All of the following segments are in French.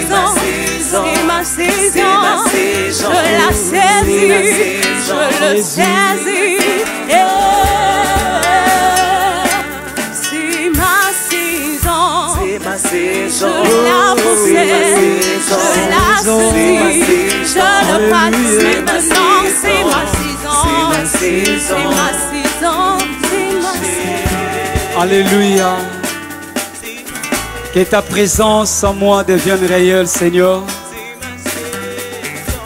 saison, c'est ma saison, je la saisis, je le saisis. C'est ma saison, je la possède, je la saisis, je le pratique maintenant. C'est ma saison, c'est ma saison, c'est ma saison. Alléluia. Que ta présence en moi devienne réelle, Seigneur.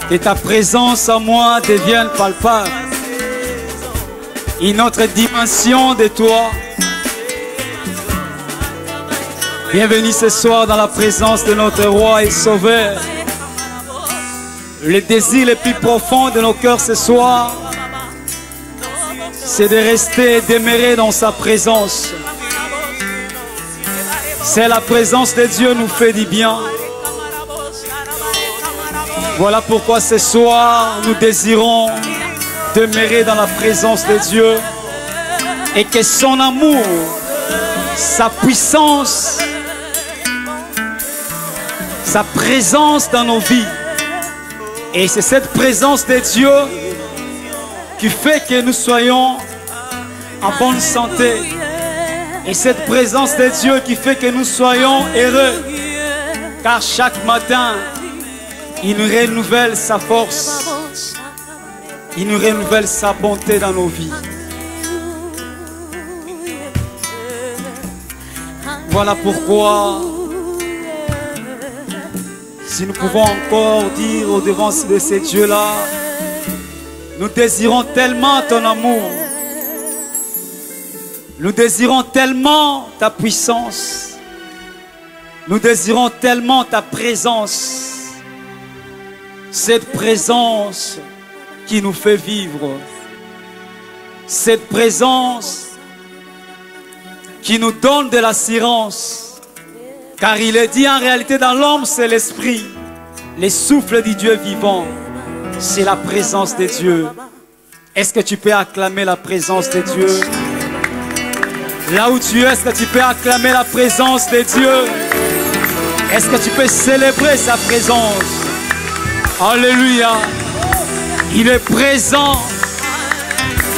Que ta présence en moi devienne palpable. Une autre dimension de toi. Bienvenue ce soir dans la présence de notre roi et sauveur. Le désir le plus profond de nos cœurs ce soir, c'est de rester et demeurer dans sa présence. C'est la présence de Dieu nous fait du bien. Voilà pourquoi ce soir nous désirons demeurer dans la présence de Dieu et que son amour, sa puissance, sa présence dans nos vies. Et c'est cette présence de Dieu qui fait que nous soyons en bonne santé. Et cette présence de Dieu qui fait que nous soyons heureux. Car chaque matin, il nous renouvelle sa force. Il nous renouvelle sa bonté dans nos vies. Voilà pourquoi, si nous pouvons encore dire au-devant de ces dieux-là, nous désirons tellement ton amour. Nous désirons tellement ta puissance. Nous désirons tellement ta présence. Cette présence qui nous fait vivre. Cette présence qui nous donne de l'assurance. Car il est dit en réalité dans l'homme c'est l'esprit. Le souffle du Dieu vivant, c'est la présence de Dieu. Est-ce que tu peux acclamer la présence de Dieu? Là où tu es, est-ce que tu peux acclamer la présence de Dieu? Est-ce que tu peux célébrer sa présence? Alléluia. Il est présent.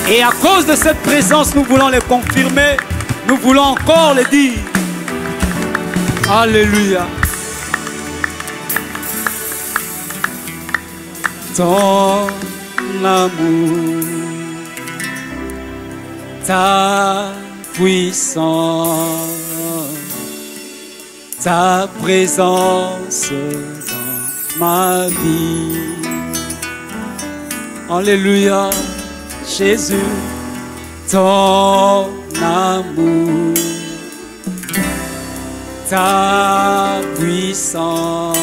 Et à cause de cette présence, nous voulons le confirmer. Nous voulons encore le dire. Alléluia. Ton amour, ta puissance, ta présence dans ma vie. Alléluia, Jésus, ton amour, ta puissance,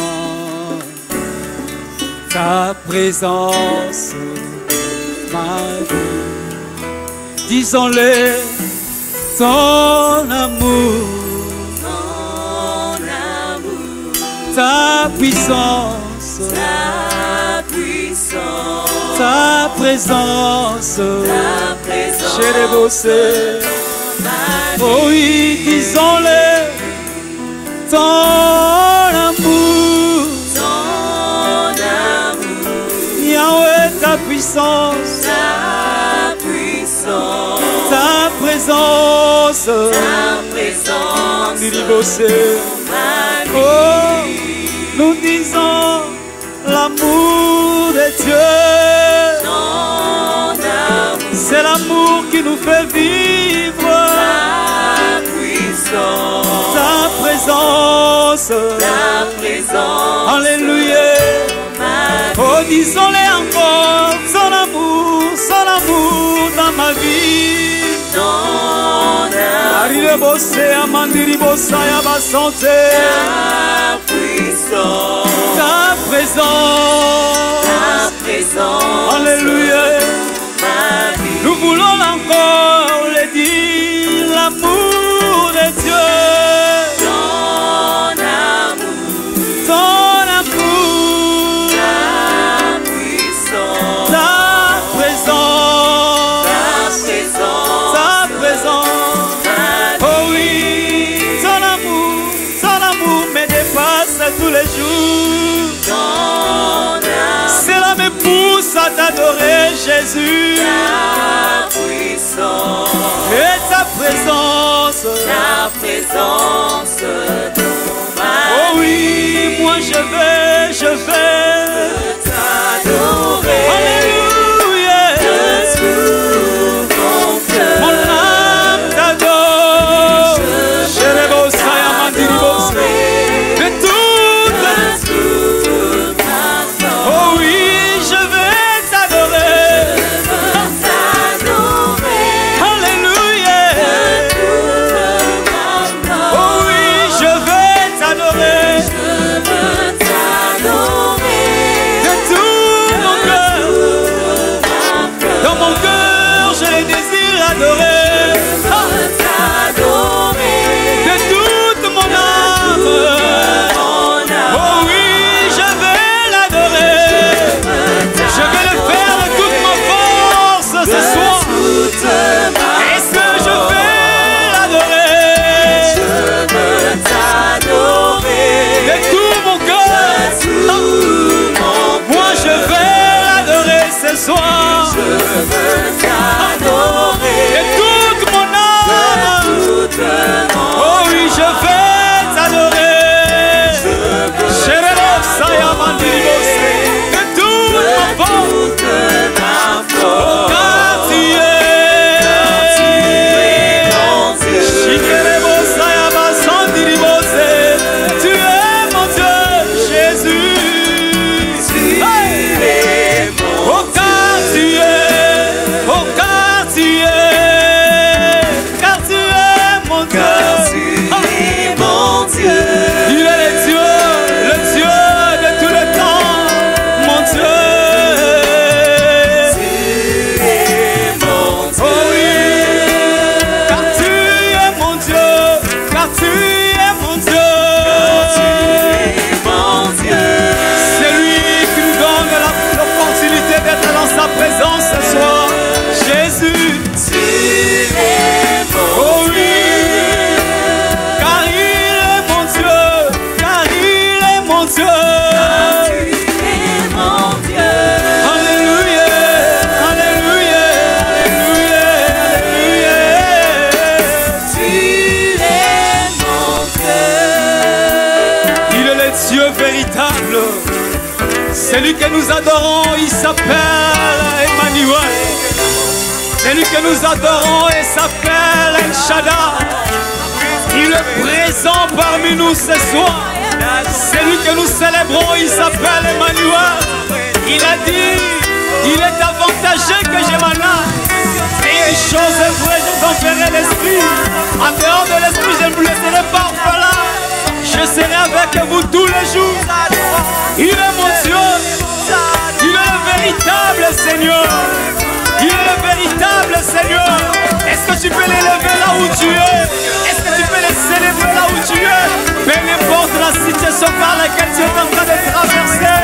ta présence dans ma vie. Disons-le. Ton amour, ta puissance, ta présence, j'ai les bossé. Oh oui, disons-le, ton amour, Yahweh, ta puissance, ta présence, oh, nous disons l'amour de Dieu. C'est l'amour qui nous fait vivre. Ta présence, alléluia. Oh, disons-le encore, son amour dans ma vie. Arrive bossé, amandiri bossa ya basante. Ta puissance, ta présence, alléluia. Nous voulons encore le dire, l'amour de Dieu. tous les jours. Cela me pousse à t'adorer, Jésus. Ta puissance et ta présence. Oh oui, moi je vais t'adorer. Alléluia. De tout mon cœur. Mon âme t'adore. Je les bosse, de toute oh oui, je vais t'adorer. Alléluia. Oh oui, je vais t'adorer. De tout mon cœur. Dans mon cœur, je désire adorer. De toute mon âme. Oh oui, je vais l'adorer. Je vais le faire de toute ma force ce soir. Est-ce que je vais l'adorer? De tout mon cœur. Moi je vais l'adorer ce soir. De toute mon âme. Oh oui, je vais t'adorer. De toute ma force. Oh, car tu tu es mon Dieu, Jésus. Oh, car tu es, oh, car tu es mon Dieu. Il est le Dieu de tout le temps, mon Dieu. Oh oui, car tu es mon Dieu, car tu es mon Dieu. C'est lui qui nous donne l'opportunité d'être dans sa présence ce soir. Jésus. Oh oui, car il est mon Dieu, car il est mon Dieu. Alléluia, alléluia, alléluia, alléluia. Il est le Dieu véritable. C'est lui que nous adorons, il s'appelle Emmanuel. C'est lui que nous adorons et s'appelle El Shaddai. Il est présent parmi nous ce soir. C'est lui que nous célébrons, il s'appelle Emmanuel. Il a dit, il est avantageux que je m'en aille. Et une chose est vraie, je vous enverrai l'esprit. En dehors de l'esprit, je ne vous laisserai pas orphelin. Je serai avec vous tous les jours. Il est mon Dieu. Il est le véritable Seigneur. Il est le véritable Seigneur. Est-ce que tu peux l'élever là où tu es? Est-ce que tu peux le célébrer là où tu es? Peu importe la situation par laquelle tu es en train de traverser,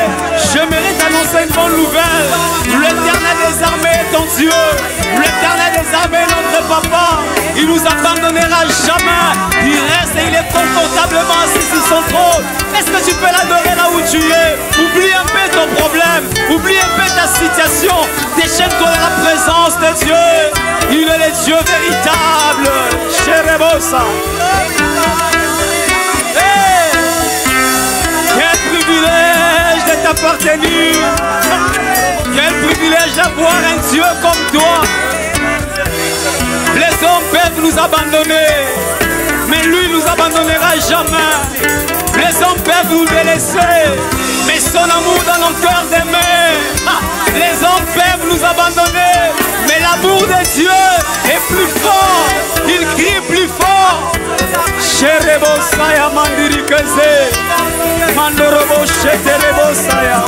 j'aimerais t'annoncer une bonne nouvelle. L'Éternel des armées est ton Dieu. L'Éternel des armées est notre papa. Il nous abandonnera jamais. Il reste et il est confortablement assis sur son trône. Est-ce que tu peux l'adorer là où tu es? Oublie un peu ton problème. Oublie un peu ta situation. Déchaîne-toi dans la présence de Dieu. Il est le Dieu véritable. Cherebosa. Hey! Quel privilège de t'appartenir. Quel privilège d'avoir un Dieu comme toi. Les hommes peuvent nous abandonner, mais lui nous abandonnera jamais. Les hommes peuvent nous délaisser, mais son amour dans nos cœurs d'aimer. Les hommes peuvent nous abandonner, mais l'amour de Dieu est plus fort. Il crie plus fort. Cherebosaya mandirikeze, mandorobo cheterebosaya.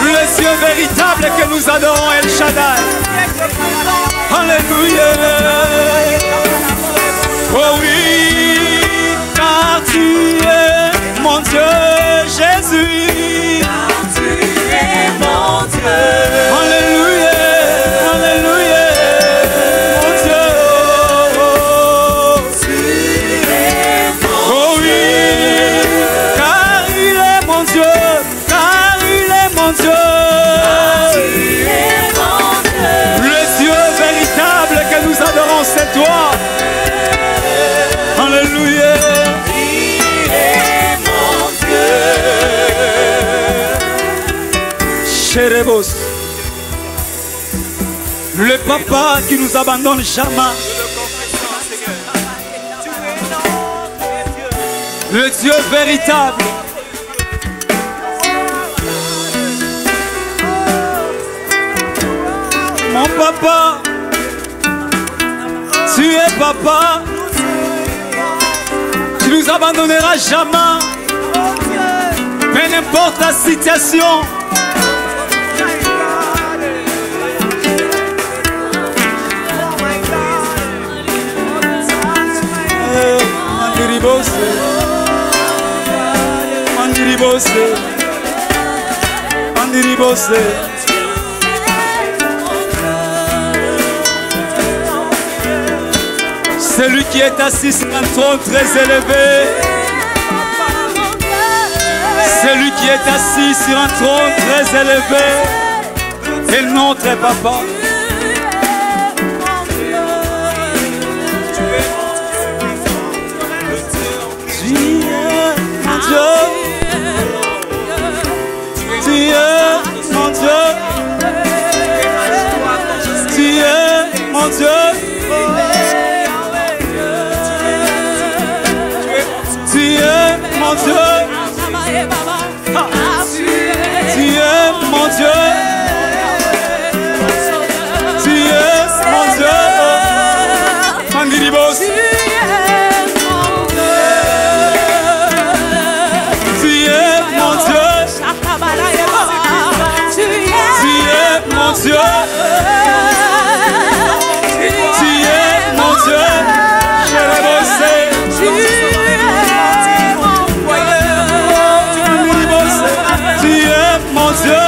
Le Dieu véritable que nous adorons, El Shaddai. Alléluia. Oh oui, car tu es mon Dieu, Jésus. Car tu es mon Dieu. Alléluia, alléluia, mon Dieu. Tu es mon Oh oui, car Chérebos. Le papa qui nous abandonne jamais. Le Dieu véritable. Mon papa, tu es papa. Tu nous abandonneras jamais. Peu n'importe la situation. Celui qui est assis sur un trône très élevé. Celui qui est assis sur un trône très élevé. Et notre papa. Tu es mon Dieu, tu es mon Dieu, tu es mon Dieu, tu es mon Dieu, tu es mon Dieu, Mandiribos. Dieu, tu es mon Dieu, je l'ai bossé. Tu es mon Dieu,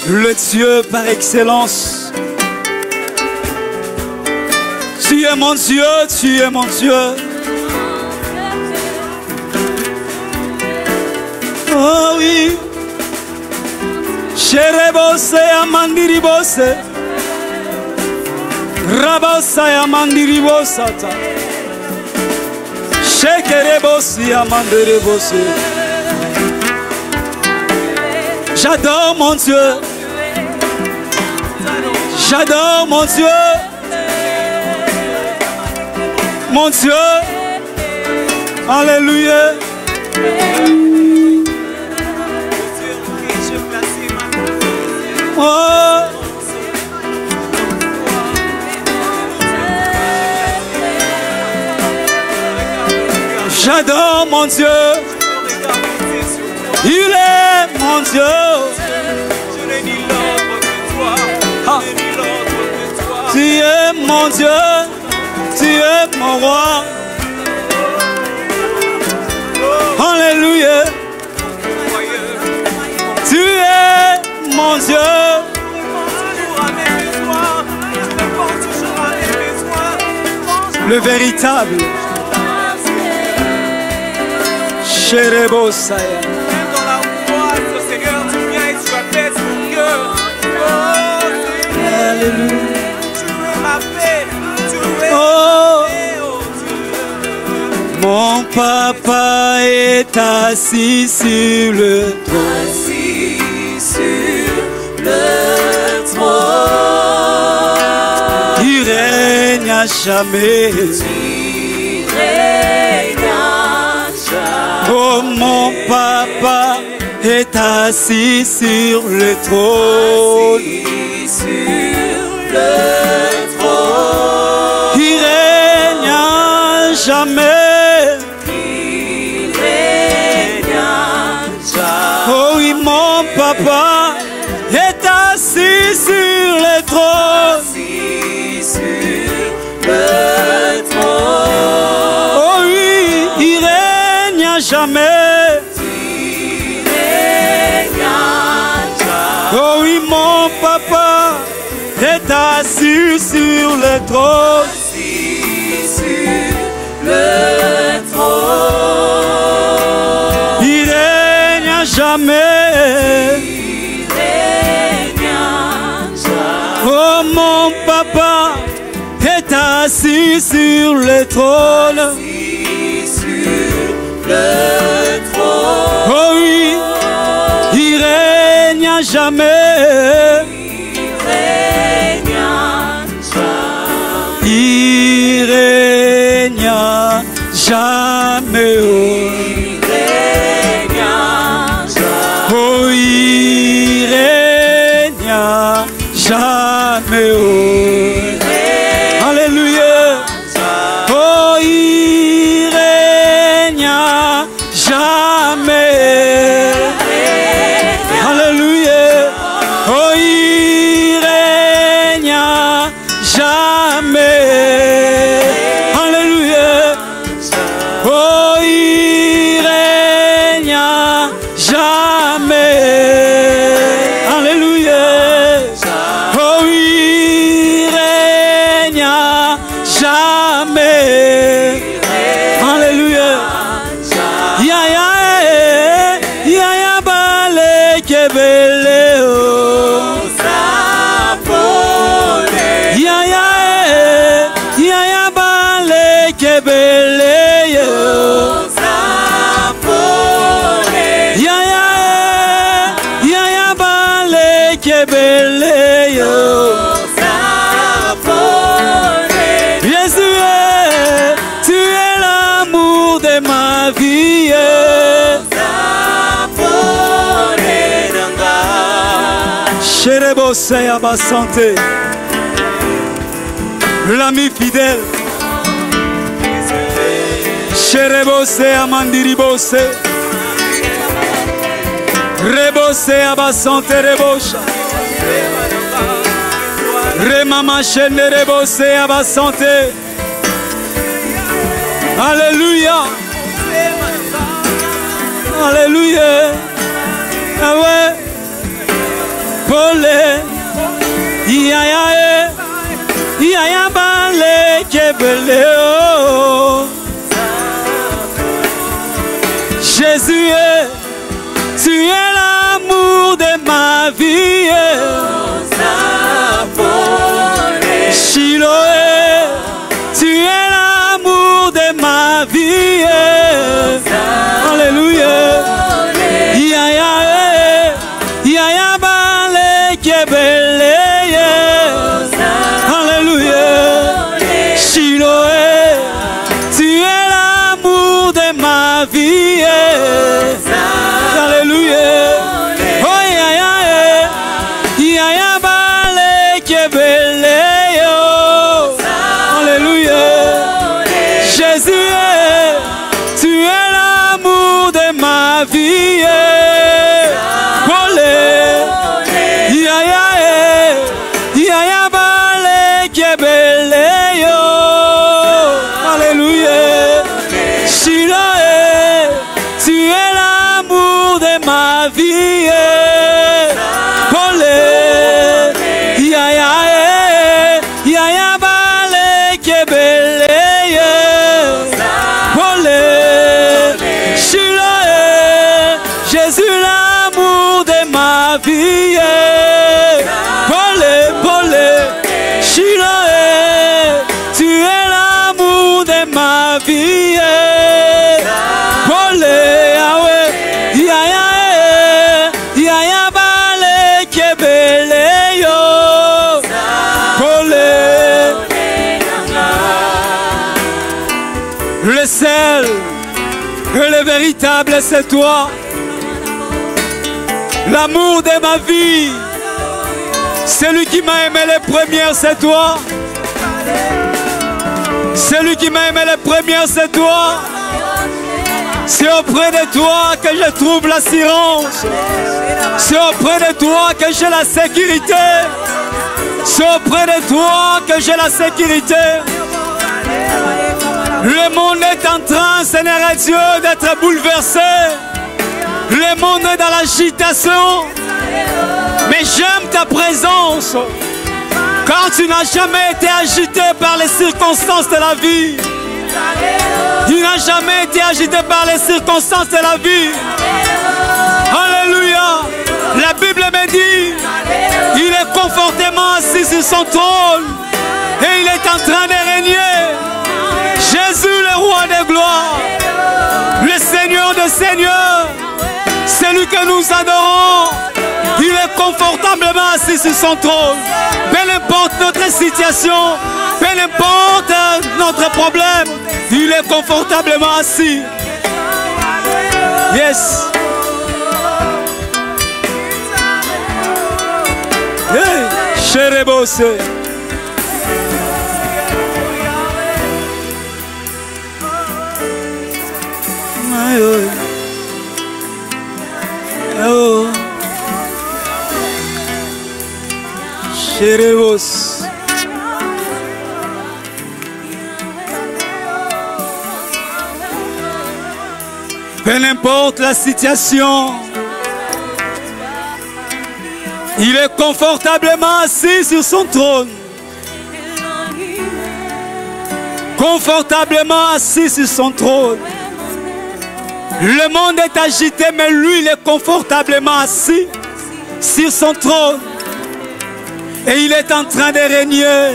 Le Dieu par excellence. Tu es mon Dieu, tu es mon Dieu. Oh oui. Cherebose amandiribose. Rabasa amandiribosata. Shekerebosi amandiribose. J'adore mon Dieu. J'adore mon Dieu. Mon Dieu. Alléluia. Oh. J'adore mon Dieu. Il est mon Dieu. Je n'ai ni l'autre que toi. Je n'ai ni l'autre que toi. Tu es mon Dieu. Tu es mon roi. Alléluia. Tu es le véritable. Sherebosaya. Même dans la angoisse, Seigneur, tu viens et tu apaises mon cœur. Oh Seigneur, Alléluia. tu es ma paix, tu es Oh. ma paix, oh Dieu. Mon papa est assis sur le trône. Assis sur le trône, Il règne à jamais. il règne à jamais. Oh, mon papa est assis sur le trône. Assis sur le trône, Il règne à jamais. il règne à jamais. Oh oui, mon papa est assis sur le trône. Assis sur le trône, Oh oui, il règne à jamais. il règne à jamais. Oh oui, mon papa est assis sur le trône. Assis sur le trône, Il règne à jamais. il règne à jamais. Oh, mon papa est assis sur le trône. Assis sur le trône, Oh oui, il règne à jamais. il règne à jamais. Il règne à jamais. Il règne à jamais. Oh, il règne à jamais. Alléluia. Oh, il règne à jamais. Alléluia. Oh, il règne à jamais. Alléluia. Oh, il règne à jamais. Alléluia. Oh, il règne à jamais. Alléluia. Ya ya ya ya bale kebele oh. Ya ya bale kebele oh. Ya bale kebele oh. Jésus, tu es l'amour de ma vie. Cherebose à ma santé, l'ami fidèle. Cherebose à mandiribose, rebose à ma santé, rebosha. Remama chaîne rebose à ma santé. Alléluia. Alléluia. Ah ouais. Pole. Ya ya bale kebele oh. Jésus, tu es l'amour de ma vie. Shiloh, tu es l'amour de ma vie. Alléluia. Ya ya bale kebele. Alléluia. Shiloh, tu es l'amour de ma vie. Alléluia. Oh ya ya Le véritable, c'est toi. L'amour de ma vie. Celui qui m'a aimé les premières, c'est toi. Celui qui m'a aimé les premières, c'est toi. C'est auprès de toi que je trouve l'assurance. C'est auprès de toi que j'ai la sécurité. C'est auprès de toi que j'ai la sécurité. Le monde est en train, Seigneur Dieu, d'être bouleversé. Le monde est dans l'agitation. Mais j'aime ta présence. Car tu n'as jamais été agité par les circonstances de la vie. Tu n'as jamais été agité par les circonstances de la vie. Alléluia. La Bible me dit, il est confortablement assis sur son trône. Et il est en train de régner. Jésus, le roi de gloire. Le Seigneur des seigneurs. Celui que nous adorons. Il est confortablement assis sur son trône. Peu importe notre situation, peu importe notre problème, il est confortablement assis. Yes. Hey, Cherebose. Oh. Cherebos. Peu importe la situation, il est confortablement assis sur son trône. Confortablement assis sur son trône. Le monde est agité, mais lui, il est confortablement assis sur son trône. Et il est en train de régner.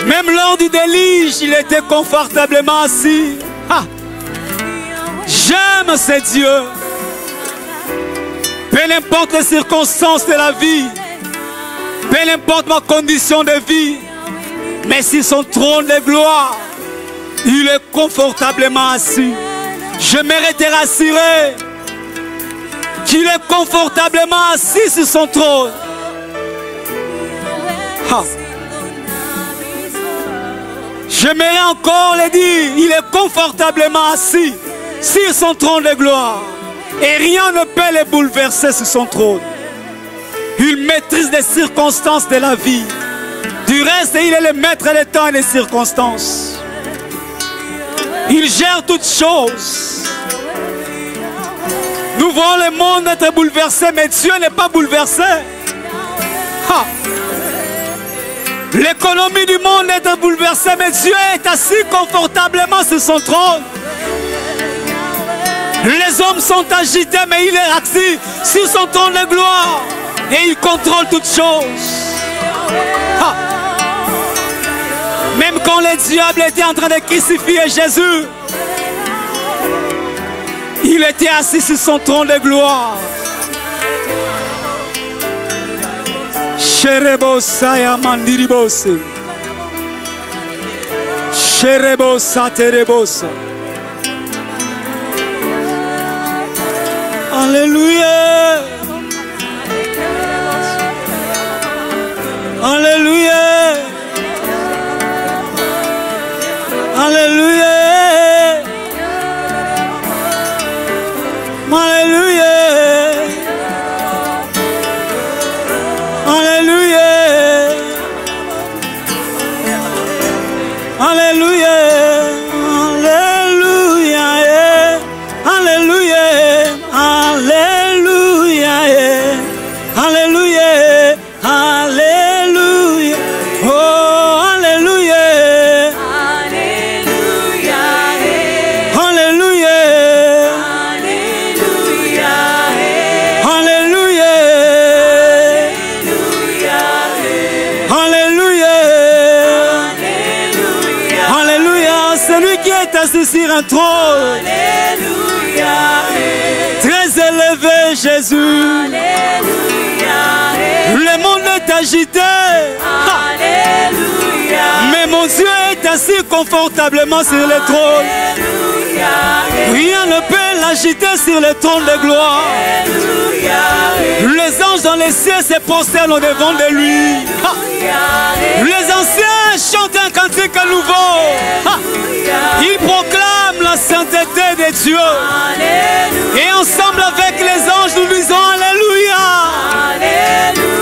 Même lors du déluge, il était confortablement assis. Ah. J'aime ce Dieu. Peu importe les circonstances de la vie, peu importe ma condition de vie, mais sur son trône de gloire, il est confortablement assis. Je m'aimerais te rassurer qu'il est confortablement assis sur son trône. Ah. J'aimerais encore le dire, il est confortablement assis sur son trône de gloire. Et rien ne peut le bouleverser sur son trône. Il maîtrise les circonstances de la vie. Du reste, il est le maître des temps et des circonstances. Il gère toutes choses. Nous voyons le monde être bouleversé, mais Dieu n'est pas bouleversé. Ah. L'économie du monde est bouleversée, mais Dieu est assis confortablement sur son trône. Les hommes sont agités, mais il est assis sur son trône de gloire. Et il contrôle toutes choses. Ah. Même quand le diable était en train de crucifier Jésus, il était assis sur son trône de gloire. Sherebosa ya mandiribose. Sherebosa terebosa. Alléluia. Alléluia. Alléluia. Alléluia. Alléluia. Alléluia. Alléluia. Alléluia. Alléluia. Alléluia. Oh, alléluia. Alléluia. Alléluia. Alléluia. Alléluia. Alléluia. Alléluia. Celui qui est assis sur un trône. Alléluia. Très élevé, Jésus. Alléluia. Le monde est agité. Alléluia. Mais mon Dieu est assis confortablement sur le trône. Rien ne peut l'agiter sur le trône de gloire. Les anges dans les cieux se prosternent au devant de lui. Les anciens chantent un cantique nouveau. Ils proclament la sainteté de Dieu. Et ensemble avec les anges, nous disons Alléluia. Alléluia.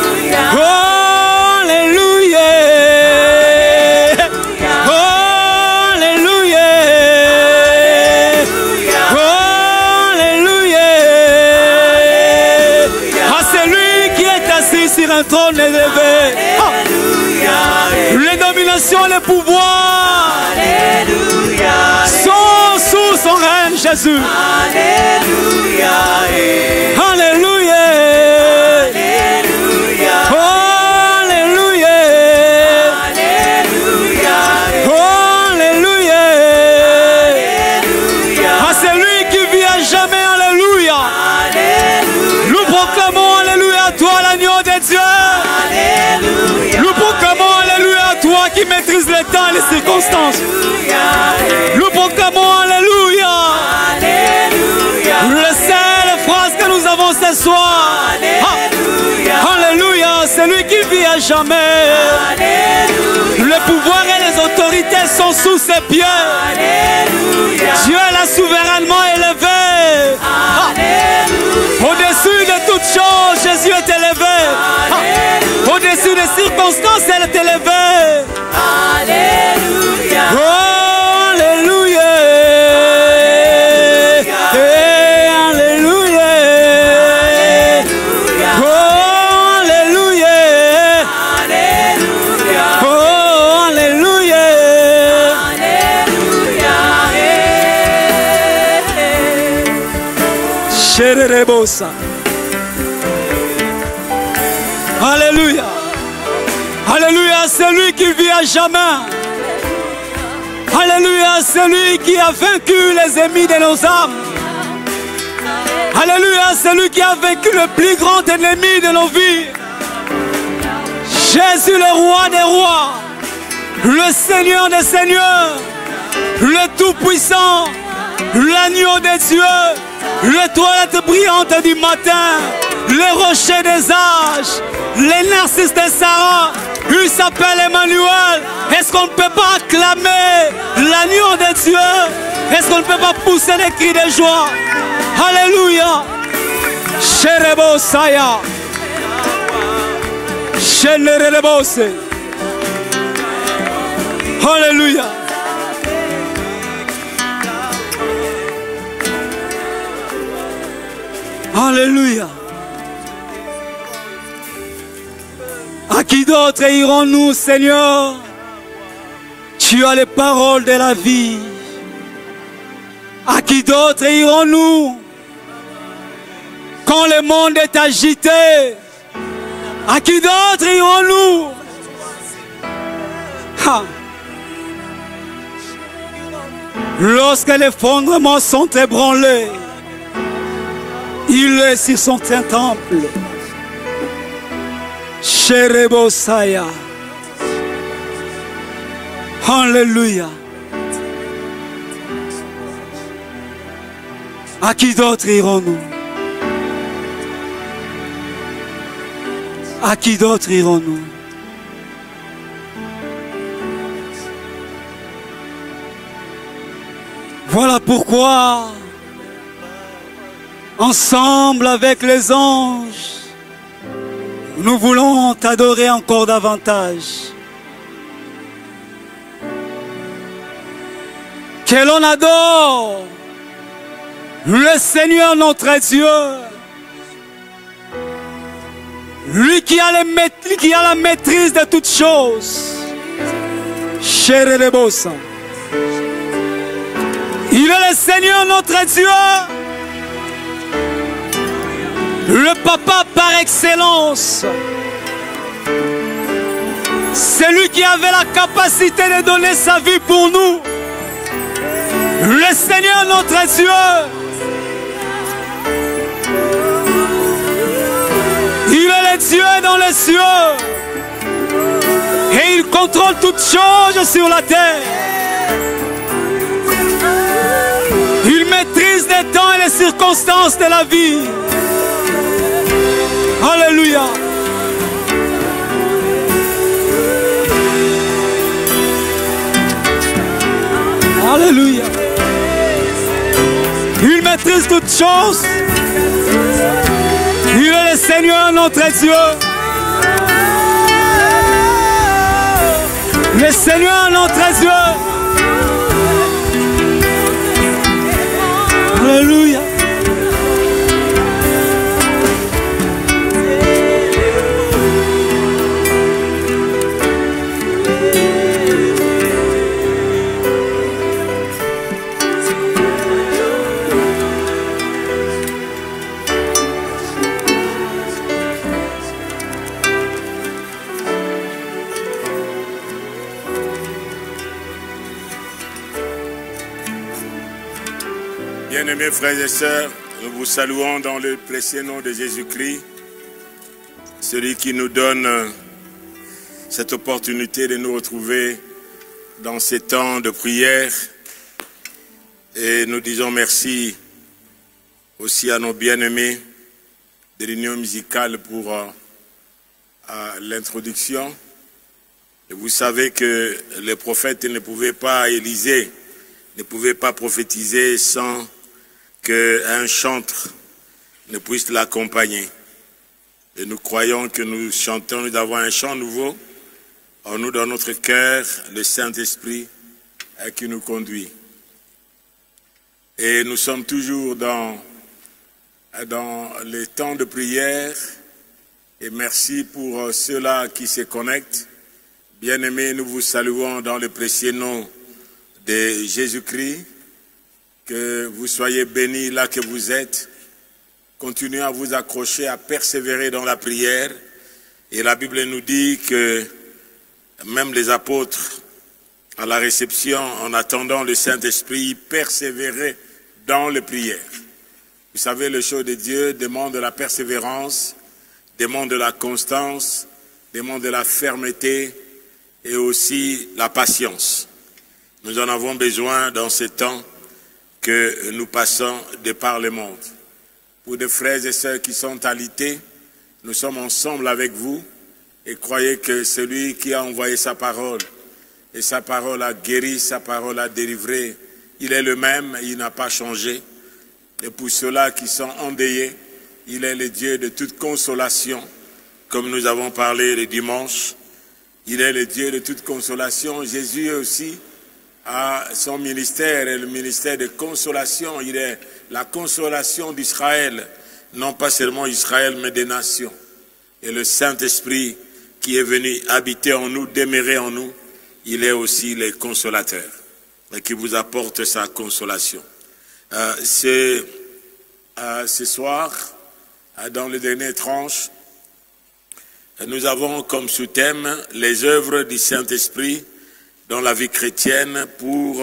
Sur un trône élevé. Les dominations, les pouvoirs sont sous son règne, Jésus. Alléluia. Alléluia. Alléluia. Alléluia. À celui qui vit à jamais, Alléluia. Nous proclamons Alléluia à toi, l'agneau de Dieu. Alléluia. Nous proclamons Alléluia à toi qui maîtrise le temps et les circonstances. Alléluia. Nous proclamons Alléluia. Alléluia. La seule phrase que nous avons ce soir. Alléluia. Alléluia. C'est lui qui vit à jamais. Alléluia. Le pouvoir et les autorités sont sous ses pieds. Alléluia. Dieu l'a souverainement élevé. Au-dessus de toutes choses, Jésus est élevé. Au-dessus des circonstances, elle est élevée. Alléluia. Alléluia. Alléluia. Alléluia. Alléluia. Alléluia. Alléluia. Alléluia, celui qui vit à jamais. Alléluia, celui qui a vaincu les ennemis de nos âmes. Alléluia, celui qui a vaincu le plus grand ennemi de nos vies. Jésus, le roi des rois, le Seigneur des seigneurs, le Tout-Puissant, l'agneau de Dieu, l'étoile brillante du matin, les rochers des âges, les narcisses de Sarah. Il s'appelle Emmanuel. Est-ce qu'on ne peut pas acclamer l'agneau de Dieu? Est-ce qu'on ne peut pas pousser des cris de joie? Alléluia. Sherebo Saya. Shenerebose. Alléluia. Alléluia. À qui d'autre irons-nous, Seigneur? Tu as les paroles de la vie. À qui d'autre irons-nous quand le monde est agité? À qui d'autre irons-nous? Lorsque les fondements sont ébranlés, il est sur son temple. Sherebosaya. Alléluia. À qui d'autre irons-nous? À qui d'autre irons-nous? Voilà pourquoi, ensemble avec les anges, nous voulons t'adorer encore davantage. Que l'on adore le Seigneur notre Dieu, lui qui a la maîtrise de toutes choses. Sherebosaya. Il est le Seigneur notre Dieu, le Papa par excellence. C'est lui qui avait la capacité de donner sa vie pour nous. Le Seigneur notre Dieu. Il est le Dieu dans les cieux. Et Et il contrôle toutes choses sur la terre. Il maîtrise les temps et les circonstances de la vie. Alléluia. Alléluia. Il maîtrise toutes choses. Il est le Seigneur notre Dieu. Le Seigneur notre Dieu. Alléluia. Bien-aimés frères et sœurs, nous vous saluons dans le précieux nom de Jésus-Christ, celui qui nous donne cette opportunité de nous retrouver dans ces temps de prière. Et nous disons merci aussi à nos bien-aimés de l'Union musicale pour l'introduction. Et vous savez que les prophètes ne pouvaient pas, Élisée ne pouvait pas prophétiser sans qu'un chantre ne puisse l'accompagner. Et nous croyons que nous chantons, nous avons un chant nouveau en nous, dans notre cœur, le Saint-Esprit qui nous conduit. Et nous sommes toujours dans les temps de prière. Et merci pour ceux-là qui se connectent. Bien-aimés, nous vous saluons dans le précieux nom de Jésus-Christ. Que vous soyez bénis là que vous êtes. Continuez à vous accrocher, à persévérer dans la prière. Et la Bible nous dit que même les apôtres, à la réception, en attendant le Saint-Esprit, persévéraient dans les prières. Vous savez, les choses de Dieu demandent de la persévérance, demandent de la constance, demandent de la fermeté et aussi la patience. Nous en avons besoin dans ce temps que nous passons de par le monde. Pour des frères et sœurs qui sont alités, nous sommes ensemble avec vous et croyez que celui qui a envoyé sa parole, et sa parole a guéri, sa parole a délivré, il est le même, il n'a pas changé. Et pour ceux-là qui sont endeuillés, il est le Dieu de toute consolation, comme nous avons parlé le dimanche. Il est le Dieu de toute consolation. Jésus aussi à son ministère et le ministère de consolation. Il est la consolation d'Israël, non pas seulement Israël, mais des nations. Et le Saint-Esprit qui est venu habiter en nous, demeurer en nous, il est aussi le consolateur et qui vous apporte sa consolation. Ce soir, dans les dernières tranches, nous avons comme sous-thème les œuvres du Saint-Esprit dans la vie chrétienne pour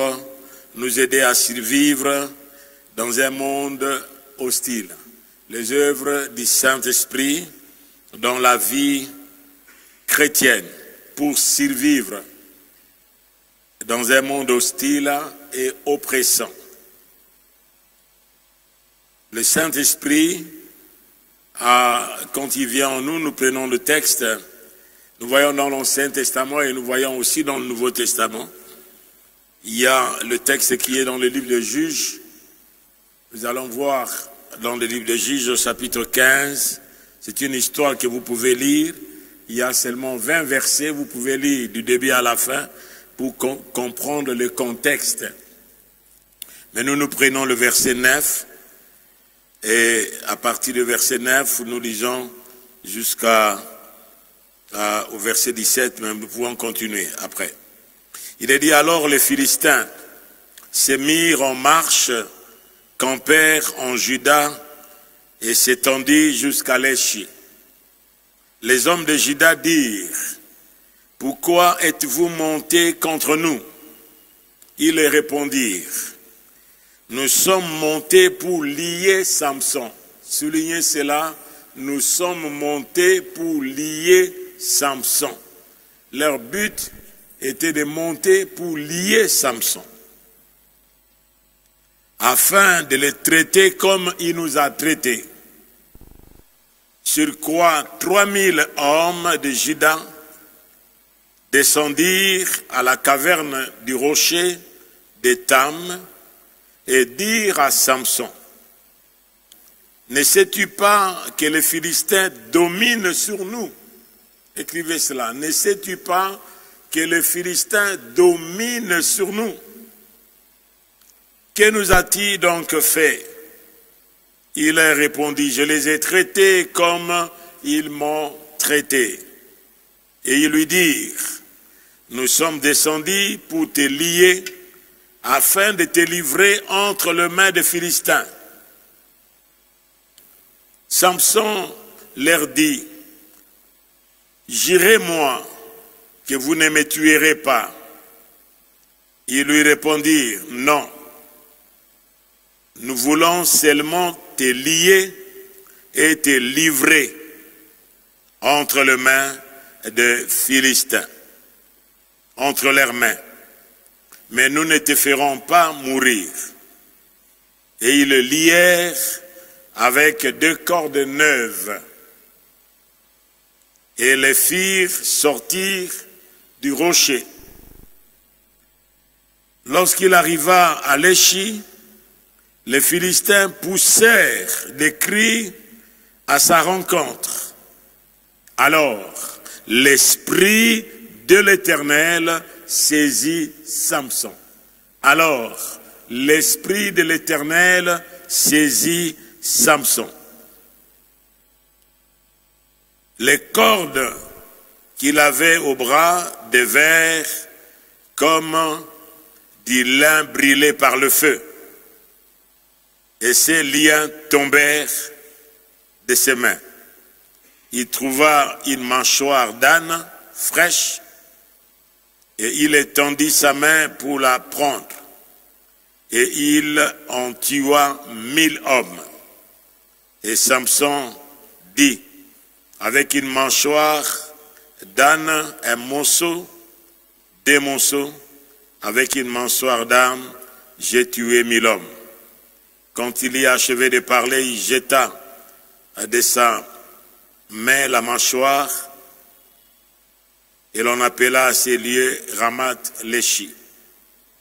nous aider à survivre dans un monde hostile. Les œuvres du Saint-Esprit dans la vie chrétienne pour survivre dans un monde hostile et oppressant. Le Saint-Esprit, quand il vient en nous, nous prenons le texte. Nous voyons dans l'Ancien Testament et nous voyons aussi dans le Nouveau Testament. Il y a le texte qui est dans le livre de Juges. Nous allons voir dans le livre de Juges au chapitre 15. C'est une histoire que vous pouvez lire. Il y a seulement 20 versets. Vous pouvez lire du début à la fin pour comprendre le contexte. Mais nous prenons le verset 9. Et à partir du verset 9, nous lisons jusqu'à au verset 17, mais nous pouvons continuer après. Il est dit alors les Philistins se mirent en marche, campèrent en Juda et s'étendit jusqu'à l'Échi. Les hommes de Juda dirent, « Pourquoi êtes-vous montés contre nous ?» Ils répondirent, « Nous sommes montés pour lier Samson. » Soulignez cela, nous sommes montés pour lier Samson. leur but était de monter pour lier Samson, afin de le traiter comme il nous a traités. Sur quoi 3000 hommes de Juda descendirent à la caverne du rocher d'Étam et dirent à Samson: ne sais-tu pas que les Philistins dominent sur nous? Écrivez cela. Ne sais-tu pas que les Philistins dominent sur nous? Que nous a-t-il donc fait? Il leur répondit: je les ai traités comme ils m'ont traité. Et ils lui dirent: nous sommes descendus pour te lier, afin de te livrer entre les mains des Philistins. Samson leur dit: j'irai moi, que vous ne me tuerez pas. Ils lui répondirent: non, nous voulons seulement te lier et te livrer entre les mains des Philistins, entre leurs mains. Mais nous ne te ferons pas mourir. Et ils le lièrent avec 2 cordes neuves et les firent sortir du rocher. Lorsqu'il arriva à Léchi, les Philistins poussèrent des cris à sa rencontre. Alors, l'Esprit de l'Éternel saisit Samson. Alors, l'Esprit de l'Éternel saisit Samson. Les cordes qu'il avait au bras devinrent comme du lin brûlé par le feu, et ses liens tombèrent de ses mains. Il trouva une mâchoire d'âne fraîche, et il étendit sa main pour la prendre, et il en tua 1000 hommes. Et Samson dit: avec une mâchoire d'âne, un morceau, 2 morceaux, avec une mâchoire d'âne, j'ai tué 1000 hommes. Quand il y a achevé de parler, il jeta de sa main la mâchoire, et l'on appela ces lieux Ramath-Léchi.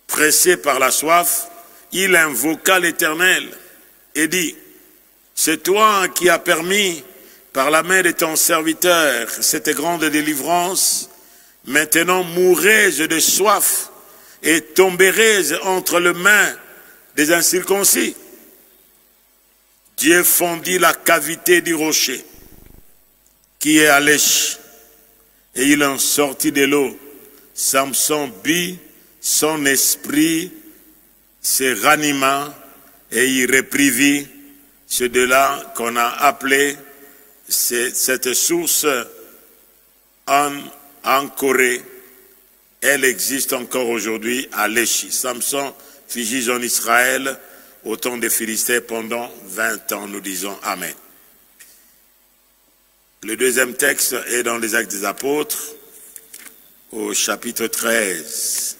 Pressé par la soif, il invoqua l'Éternel et dit: c'est toi qui as permis par la main de ton serviteur cette grande délivrance. Maintenant mourrai-je de soif et tomberai-je entre les mains des incirconcis. Dieu fondit la cavité du rocher qui est à Léchi, et il en sortit de l'eau. Samson but, son esprit se ranima, et il reprit. C'est de là qu'on a appelé cette source en Corée. Elle existe encore aujourd'hui à Léchi. Samson fut juge en Israël au temps des Philistins pendant 20 ans. Nous disons Amen. Le deuxième texte est dans les Actes des Apôtres, au chapitre 13.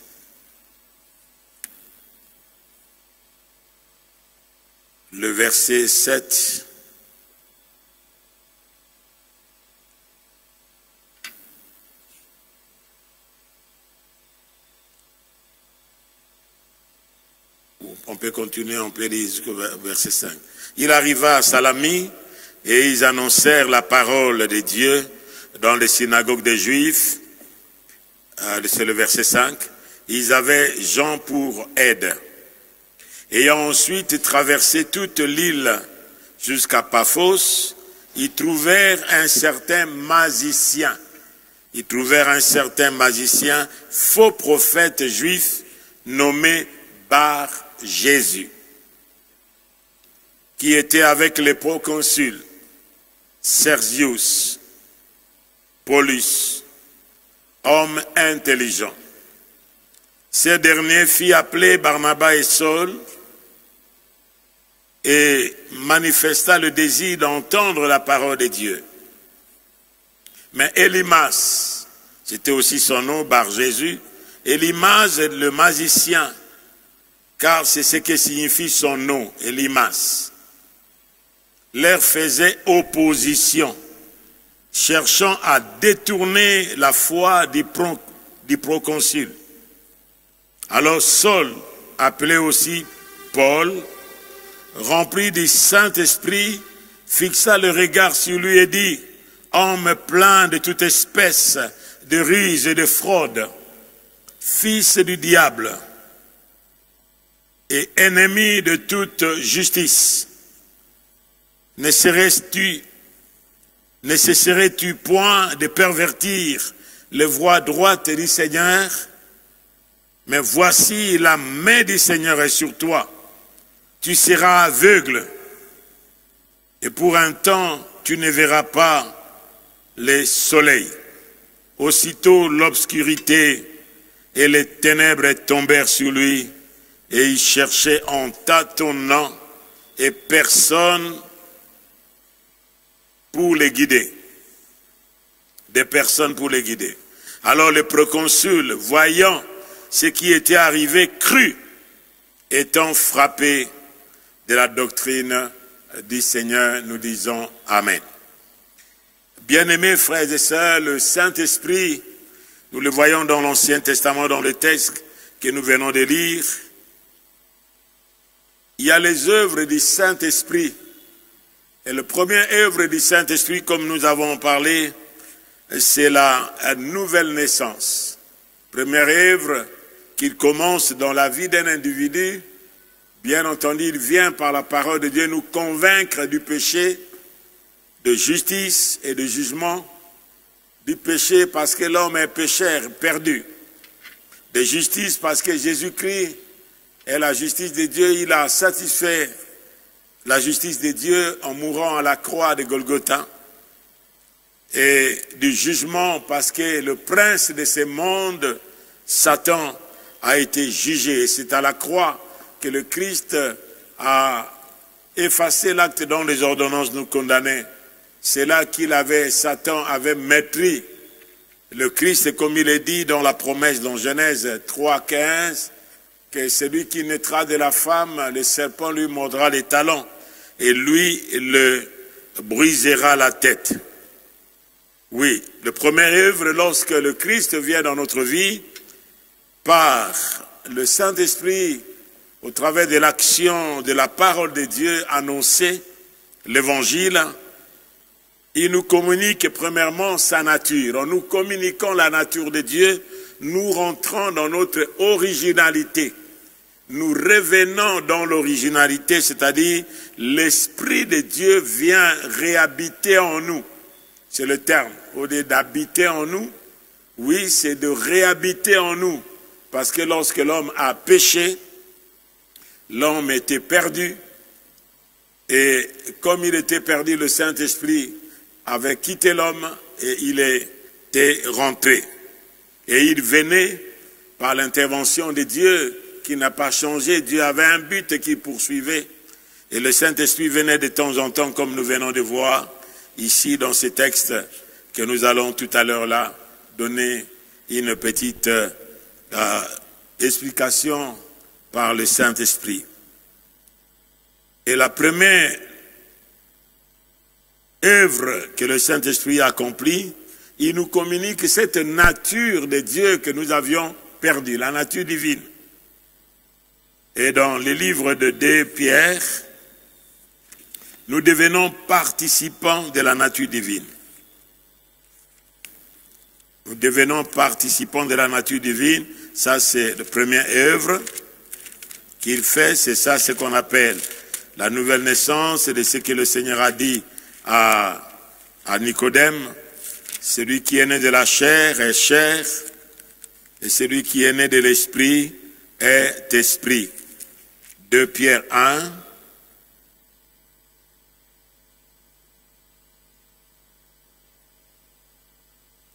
Le verset 7. On peut continuer, on peut lire jusqu'au verset 5. Il arriva à Salami, et ils annoncèrent la parole de Dieu dans les synagogues des Juifs. C'est le verset 5. Ils avaient Jean pour aide. Ayant ensuite traversé toute l'île jusqu'à Paphos, ils trouvèrent un certain magicien. Faux prophète juif, nommé Bar Jésus, qui était avec les proconsuls Sergius Paulus, homme intelligent. Ces derniers fit appeler Barnabas et Saul et manifesta le désir d'entendre la parole de Dieu. Mais Élymas, C'était aussi son nom, Bar Jésus. Elimas, le magicien, car c'est ce que signifie son nom, Elimas. Leur faisait opposition, cherchant à détourner la foi du proconsul. Alors Saul, appelé aussi Paul, rempli du Saint-Esprit, fixa le regard sur lui et dit, « Homme plein de toute espèce de ruse et de fraude, fils du diable et ennemi de toute justice, ne cesserais-tu point de pervertir les voies droites du Seigneur? Mais voici la main du Seigneur est sur toi. Tu seras aveugle et pour un temps tu ne verras pas le soleil. » Aussitôt l'obscurité et les ténèbres tombèrent sur lui et il cherchait en tâtonnant et personne pour les guider. Des personnes pour les guider. Alors le proconsul, voyant ce qui était arrivé, crut, étant frappé de la doctrine du Seigneur, nous disons Amen. Bien-aimés frères et sœurs, le Saint-Esprit, nous le voyons dans l'Ancien Testament, dans le texte que nous venons de lire. Il y a les œuvres du Saint-Esprit. Et la première œuvre du Saint-Esprit, comme nous avons parlé, c'est la nouvelle naissance. Première œuvre qu'il commence dans la vie d'un individu. Bien entendu, il vient par la parole de Dieu nous convaincre du péché, de justice et de jugement. Du péché parce que l'homme est pécheur, perdu. De justice parce que Jésus-Christ est la justice de Dieu. Il a satisfait la justice de Dieu en mourant à la croix de Golgotha. Et du jugement parce que le prince de ce monde, Satan, a été jugé. C'est à la croix que le Christ a effacé l'acte dont les ordonnances nous condamnaient. C'est là Satan avait maîtrisé le Christ, comme il est dit dans la promesse dans Genèse 3,15, que celui qui naîtra de la femme, le serpent lui mordra les talons et lui le brisera la tête. Oui, la première œuvre, lorsque le Christ vient dans notre vie, par le Saint-Esprit, au travers de l'action de la parole de Dieu annoncée, l'évangile, il nous communique premièrement sa nature. En nous communiquant la nature de Dieu, nous rentrons dans notre originalité. Nous revenons dans l'originalité, c'est-à-dire l'Esprit de Dieu vient réhabiter en nous. C'est le terme. Au lieu d'habiter en nous, oui, c'est de réhabiter en nous. Parce que lorsque l'homme a péché, l'homme était perdu. Et comme il était perdu, le Saint-Esprit avait quitté l'homme et il était rentré. Et il venait par l'intervention de Dieu qui n'a pas changé. Dieu avait un but qu'il poursuivait. Et le Saint-Esprit venait de temps en temps, comme nous venons de voir ici dans ce texte que nous allons tout à l'heure là donner une petite explication par le Saint-Esprit. Et la première œuvre que le Saint-Esprit a accomplie, il nous communique cette nature de Dieu que nous avions perdue, la nature divine. Et dans le livre de 2 Pierre, nous devenons participants de la nature divine. Nous devenons participants de la nature divine. Ça, c'est la première œuvre qu'il fait. C'est ça ce qu'on appelle la nouvelle naissance. C'est de ce que le Seigneur a dit à Nicodème. Celui qui est né de la chair est chair, et celui qui est né de l'esprit est esprit. 2 Pierre 1.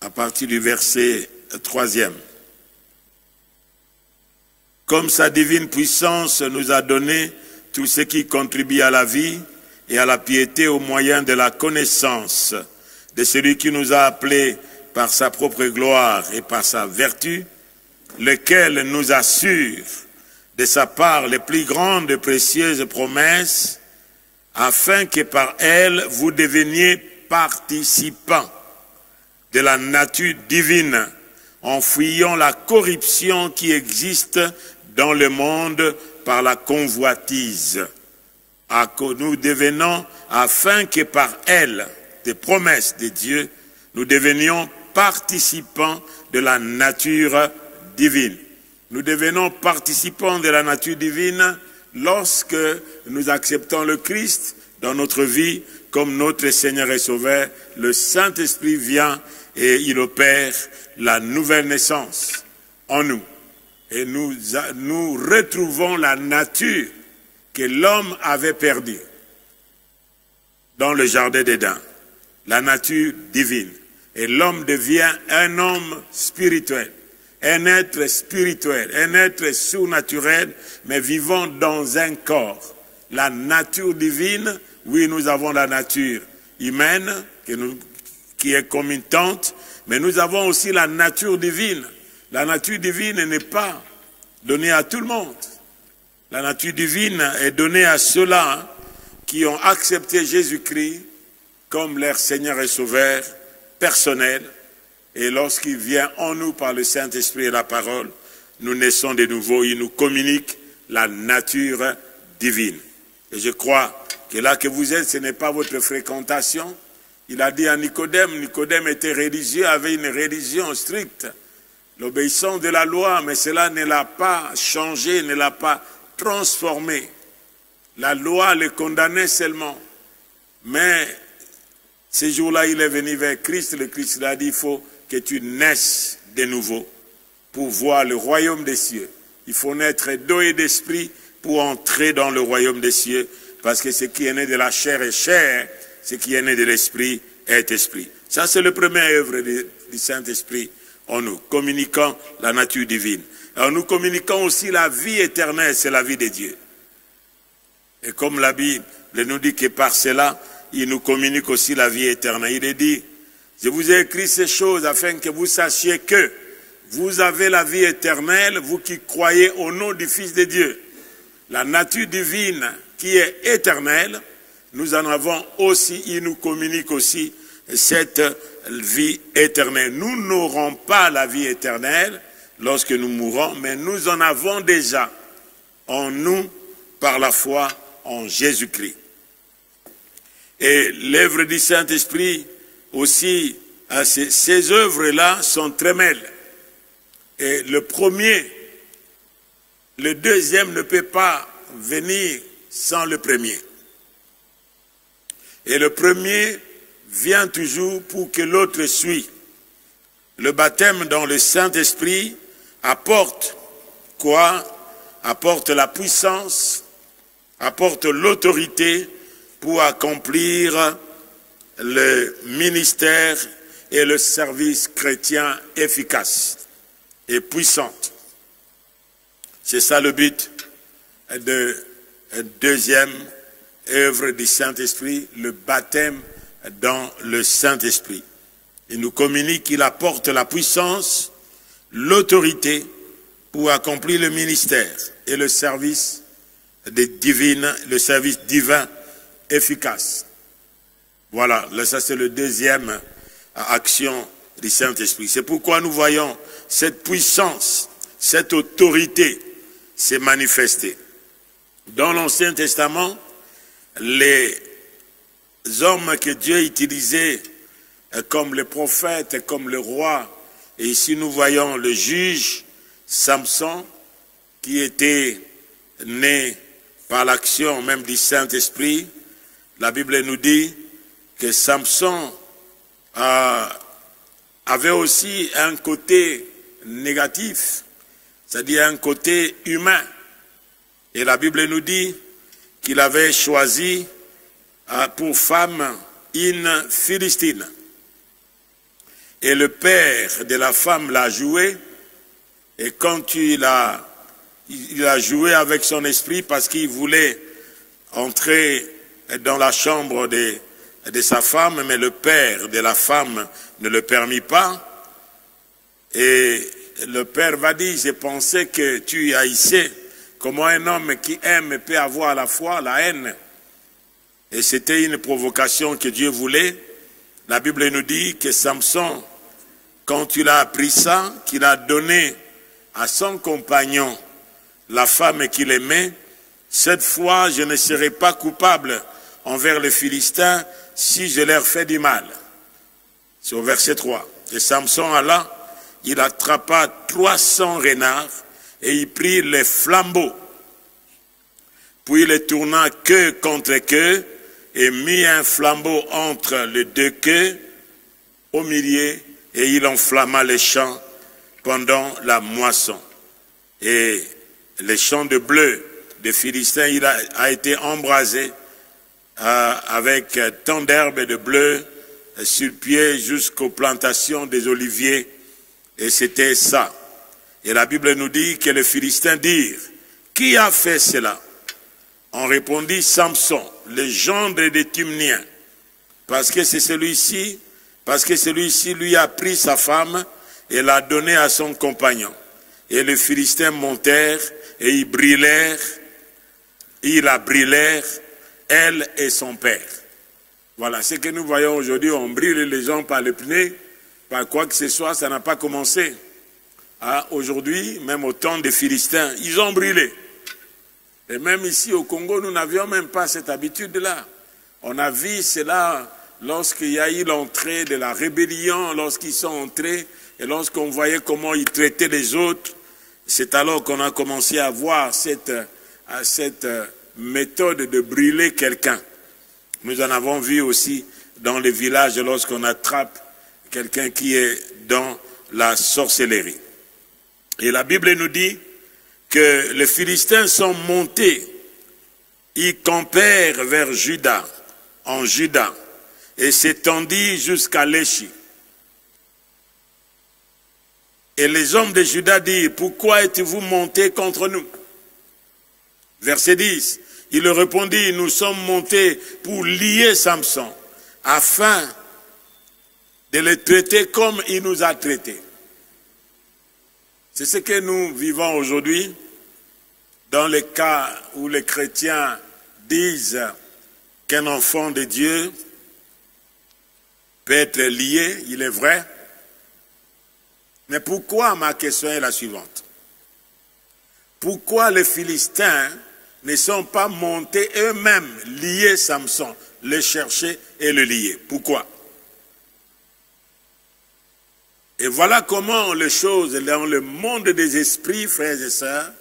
À partir du verset 3e. Comme sa divine puissance nous a donné tout ce qui contribue à la vie et à la piété au moyen de la connaissance de celui qui nous a appelés par sa propre gloire et par sa vertu, lequel nous assure de sa part les plus grandes et précieuses promesses, afin que par elles vous deveniez participants de la nature divine, en fuyant la corruption qui existe dans le monde par la convoitise. Nous devenons, afin que par elles, des promesses de Dieu, nous devenions participants de la nature divine. Nous devenons participants de la nature divine lorsque nous acceptons le Christ dans notre vie comme notre Seigneur et Sauveur. Le Saint-Esprit vient et il opère la nouvelle naissance en nous. Et nous retrouvons la nature que l'homme avait perdue dans le jardin d'Éden, la nature divine. Et l'homme devient un homme spirituel, un être spirituel, un être surnaturel, mais vivant dans un corps. La nature divine, oui, nous avons la nature humaine qui est communtante, mais nous avons aussi la nature divine. La nature divine n'est pas donnée à tout le monde. La nature divine est donnée à ceux-là qui ont accepté Jésus-Christ comme leur Seigneur et Sauveur personnel. Et lorsqu'il vient en nous par le Saint-Esprit et la parole, nous naissons de nouveau. Il nous communique la nature divine. Et je crois que là que vous êtes, ce n'est pas votre fréquentation. Il a dit à Nicodème, Nicodème était religieux, avait une religion stricte, l'obéissance de la loi, mais cela ne l'a pas changé, ne l'a pas transformé. La loi le condamnait seulement. Mais ce jour-là, il est venu vers Christ. Le Christ lui a dit, il faut que tu naisses de nouveau pour voir le royaume des cieux. Il faut naître d'eau et d'esprit pour entrer dans le royaume des cieux. Parce que ce qui est né de la chair est chair, ce qui est né de l'esprit est esprit. Ça, c'est le premier œuvre du Saint-Esprit en nous, communiquant la nature divine. Alors nous communiquons aussi la vie éternelle, c'est la vie de Dieu. Et comme la Bible nous dit que par cela, il nous communique aussi la vie éternelle. Il est dit, je vous ai écrit ces choses afin que vous sachiez que vous avez la vie éternelle, vous qui croyez au nom du Fils de Dieu. La nature divine qui est éternelle, nous en avons aussi, il nous communique aussi cette vie éternelle. Nous n'aurons pas la vie éternelle lorsque nous mourrons, mais nous en avons déjà en nous par la foi en Jésus-Christ. Et l'œuvre du Saint-Esprit aussi, ces œuvres-là sont très belles. Et le premier, le deuxième ne peut pas venir sans le premier. Et le premier vient toujours pour que l'autre suive. Le baptême dans le Saint-Esprit apporte quoi? Apporte la puissance, apporte l'autorité pour accomplir le ministère et le service chrétien efficace et puissant. C'est ça le but de deuxième œuvre du Saint-Esprit, le baptême dans le Saint-Esprit. Il nous communique qu'il apporte la puissance, l'autorité pour accomplir le ministère et le service divin efficace. Voilà, là, ça c'est le deuxième action du Saint-Esprit. C'est pourquoi nous voyons cette puissance, cette autorité s'est manifestée. Dans l'Ancien Testament, les hommes que Dieu utilisait comme les prophètes, comme le roi, et ici nous voyons le juge Samson, qui était né par l'action même du Saint-Esprit. La Bible nous dit que Samson avait aussi un côté négatif, c'est-à-dire un côté humain. Et la Bible nous dit qu'il avait choisi pour femme une Philistine. Et le père de la femme l'a joué, et quand il a joué avec son esprit parce qu'il voulait entrer dans la chambre de sa femme, mais le père de la femme ne le permit pas, Et le père va dire, j'ai pensé que tu haïssais. Comment un homme qui aime peut avoir à la fois la haine. Et c'était une provocation que Dieu voulait. La Bible nous dit que Samson, quand il a appris ça, qu'il a donné à son compagnon la femme qu'il aimait, cette fois je ne serai pas coupable envers les Philistins si je leur fais du mal. C'est au verset 3. Et Samson alla, il attrapa 300 renards et il prit les flambeaux. Puis il les tourna queue contre queue et mit un flambeau entre les deux queues au milieu et il enflamma les champs pendant la moisson. Et les champs de blé des Philistins, il a été embrasé avec tant d'herbes de blé sur pied jusqu'aux plantations des oliviers. Et c'était ça. Et la Bible nous dit que les Philistins dirent, qui a fait cela? On répondit, Samson, le gendre des Timniens, parce que celui-ci lui a pris sa femme et l'a donnée à son compagnon. Et les Philistins montèrent et ils la brûlèrent, elle et son père. Voilà, ce que nous voyons aujourd'hui, on brûle les gens par le pneu, par quoi que ce soit, ça n'a pas commencé. Aujourd'hui, même au temps des Philistins, ils ont brûlé. Et même ici au Congo, nous n'avions même pas cette habitude-là. On a vu cela lorsqu'il y a eu l'entrée de la rébellion, lorsqu'ils sont entrés, et lorsqu'on voyait comment ils traitaient les autres. C'est alors qu'on a commencé à voir cette méthode de brûler quelqu'un. Nous en avons vu aussi dans les villages lorsqu'on attrape quelqu'un qui est dans la sorcellerie. Et la Bible nous dit que les Philistins sont montés, ils campèrent vers Juda, en Juda, et s'étendit jusqu'à Léchi. Et les hommes de Juda dirent, pourquoi êtes-vous montés contre nous? Verset 10, il leur répondit, nous sommes montés pour lier Samson, afin de le traiter comme il nous a traités. C'est ce que nous vivons aujourd'hui, dans les cas où les chrétiens disent qu'un enfant de Dieu peut être lié, il est vrai. Mais pourquoi, ma question est la suivante. Pourquoi les Philistins ne sont pas montés eux-mêmes lier Samson, le chercher et le lier? Pourquoi? Et voilà comment les choses, dans le monde des esprits, frères et sœurs,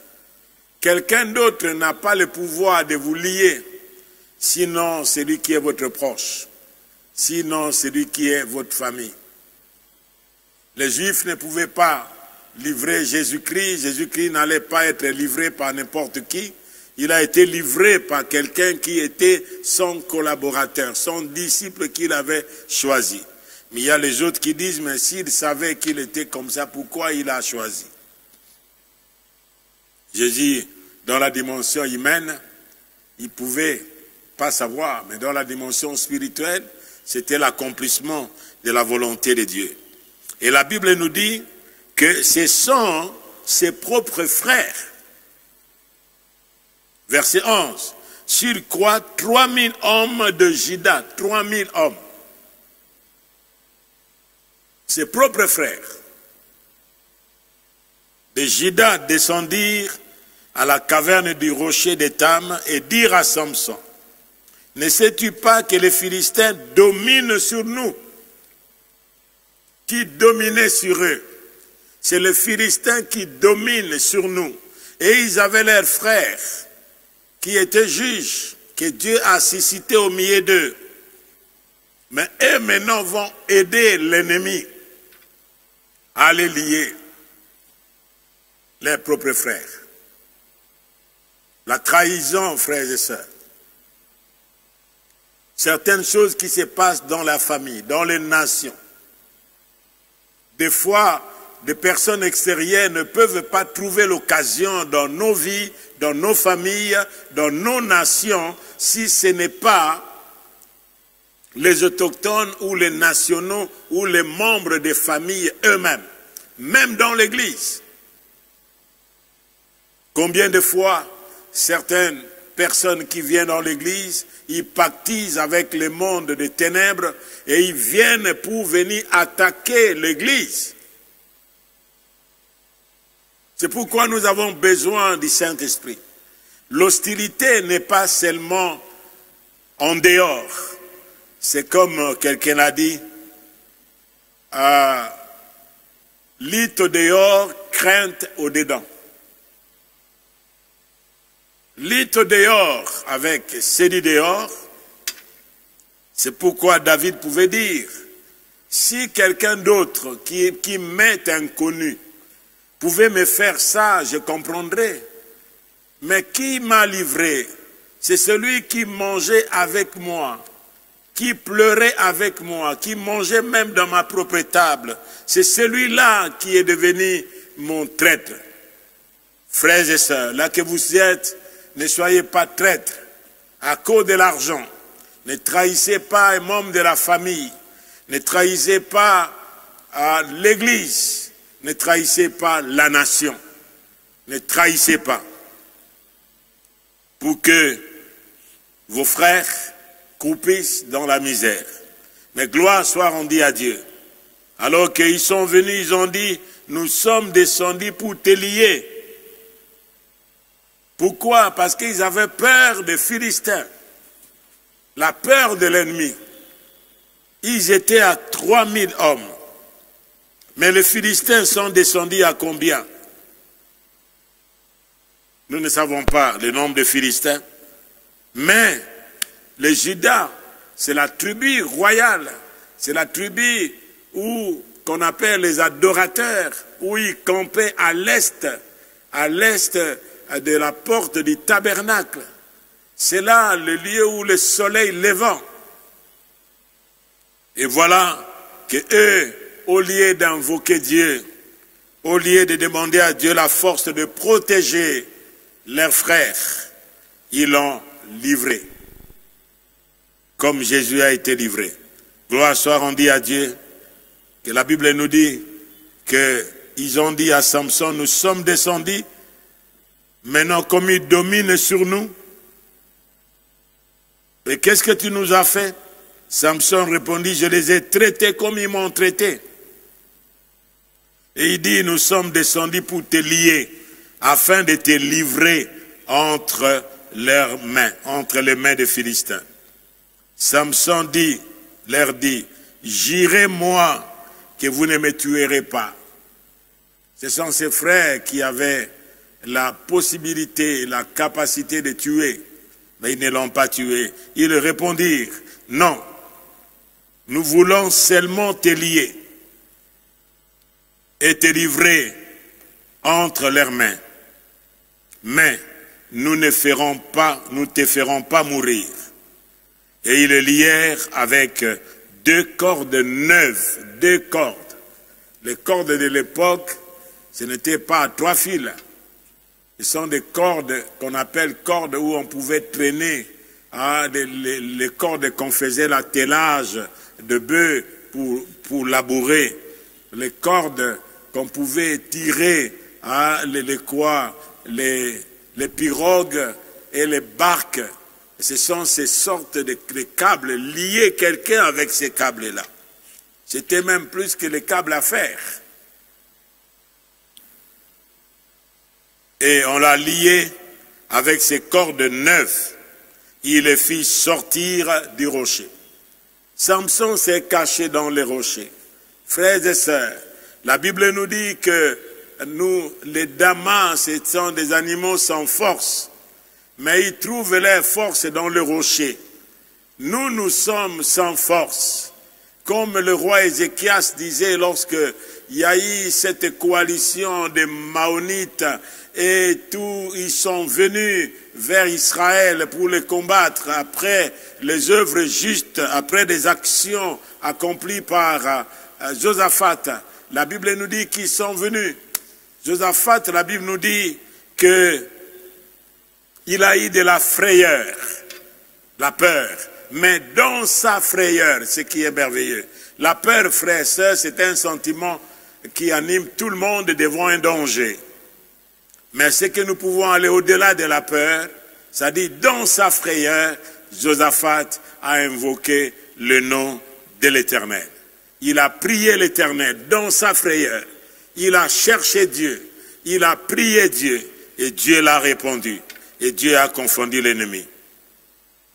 quelqu'un d'autre n'a pas le pouvoir de vous lier, sinon celui qui est votre proche, sinon celui qui est votre famille. Les Juifs ne pouvaient pas livrer Jésus-Christ, Jésus-Christ n'allait pas être livré par n'importe qui, il a été livré par quelqu'un qui était son collaborateur, son disciple qu'il avait choisi. Mais il y a les autres qui disent, mais s'il savait qu'il était comme ça, pourquoi il a choisi? Jésus, dans la dimension humaine, il ne pouvait pas savoir, mais dans la dimension spirituelle, c'était l'accomplissement de la volonté de Dieu. Et la Bible nous dit que ce sont ses propres frères. Verset 11. Sur quoi 3000 hommes de Juda, 3000 hommes. Ses propres frères de Juda descendirent à la caverne du rocher d'Étam et dirent à Samson, ne sais-tu pas que les Philistins dominent sur nous? Qui dominait sur eux? C'est les Philistins qui dominent sur nous. Et ils avaient leurs frères qui étaient juges, que Dieu a suscité au milieu d'eux. Mais eux maintenant vont aider l'ennemi à les lier, leurs propres frères. La trahison, frères et sœurs. Certaines choses qui se passent dans la famille, dans les nations. Des fois, des personnes extérieures ne peuvent pas trouver l'occasion dans nos vies, dans nos familles, dans nos nations, si ce n'est pas les autochtones ou les nationaux ou les membres des familles eux-mêmes. même dans l'église. Combien de fois certaines personnes qui viennent dans l'église, ils pactisent avec le monde des ténèbres et ils viennent pour venir attaquer l'église. C'est pourquoi nous avons besoin du Saint-Esprit. L'hostilité n'est pas seulement en dehors. C'est comme quelqu'un a dit, lit au dehors, crainte au dedans. Lit au dehors avec c'est du dehors. C'est pourquoi David pouvait dire, si quelqu'un d'autre qui m'est inconnu pouvait me faire ça, je comprendrais. Mais qui m'a livré? C'est celui qui mangeait avec moi, qui pleurait avec moi, qui mangeait même dans ma propre table. C'est celui-là qui est devenu mon traître. Frères et sœurs, là que vous êtes, ne soyez pas traîtres à cause de l'argent. Ne trahissez pas un membre de la famille. Ne trahissez pas l'église. Ne trahissez pas la nation. Ne trahissez pas. Pour que vos frères croupissent dans la misère. Mais gloire soit rendue à Dieu. Alors qu'ils sont venus, ils ont dit, nous sommes descendus pour te lier. Pourquoi? Parce qu'ils avaient peur des Philistins. La peur de l'ennemi. Ils étaient à 3000 hommes. Mais les Philistins sont descendus à combien? Nous ne savons pas le nombre de Philistins. Mais les Judas, c'est la tribu royale. C'est la tribu qu'on appelle les adorateurs, où ils campaient à l'est de la porte du tabernacle. C'est là le lieu où le soleil levant. Et voilà que eux, au lieu d'invoquer Dieu, au lieu de demander à Dieu la force de protéger leurs frères, ils l'ont livré. Comme Jésus a été livré. Gloire soit rendue à Dieu. Que la Bible nous dit qu'ils ont dit à Samson, nous sommes descendus. Maintenant, comme il domine sur nous, et qu'est-ce que tu nous as fait? Samson répondit, je les ai traités comme ils m'ont traité. Et il dit, nous sommes descendus pour te lier, afin de te livrer entre leurs mains, entre les mains des Philistins. Samson leur dit, j'irai moi que vous ne me tuerez pas. Ce sont ses frères qui avaient la possibilité, la capacité de tuer, mais ils ne l'ont pas tué. Ils répondirent, non, nous voulons seulement te lier et te livrer entre leurs mains. Mais nous ne te ferons pas mourir. Et ils le lièrent avec 2 cordes neuves, 2 cordes. Les cordes de l'époque, ce n'était pas à 3 fils. Ce sont des cordes qu'on appelle cordes où on pouvait traîner, les cordes qu'on faisait l'attelage de bœufs pour labourer, les cordes qu'on pouvait tirer, les pirogues et les barques. Ce sont ces sortes de câbles, lier quelqu'un avec ces câbles-là. C'était même plus que les câbles à fer. Et on l'a lié avec ces cordes neuves. Il les fit sortir du rocher. Samson s'est caché dans les rochers. Frères et sœurs, la Bible nous dit que nous, les damas, ce sont des animaux sans force. Mais ils trouvent leur force dans le rocher. Nous, nous sommes sans force. Comme le roi Ézéchias disait lorsque il y a eu cette coalition des Maonites et tous, ils sont venus vers Israël pour les combattre après les œuvres justes, après des actions accomplies par Josaphat. La Bible nous dit qu'ils sont venus. Josaphat, la Bible nous dit que il a eu de la frayeur, la peur. Mais dans sa frayeur, ce qui est merveilleux, la peur, frères et sœurs, c'est un sentiment qui anime tout le monde devant un danger. Mais c'est que nous pouvons aller au-delà de la peur, c'est-à-dire dans sa frayeur, Josaphat a invoqué le nom de l'Éternel. Il a prié l'Éternel dans sa frayeur. Il a cherché Dieu. Il a prié Dieu. Et Dieu l'a répondu. Et Dieu a confondu l'ennemi.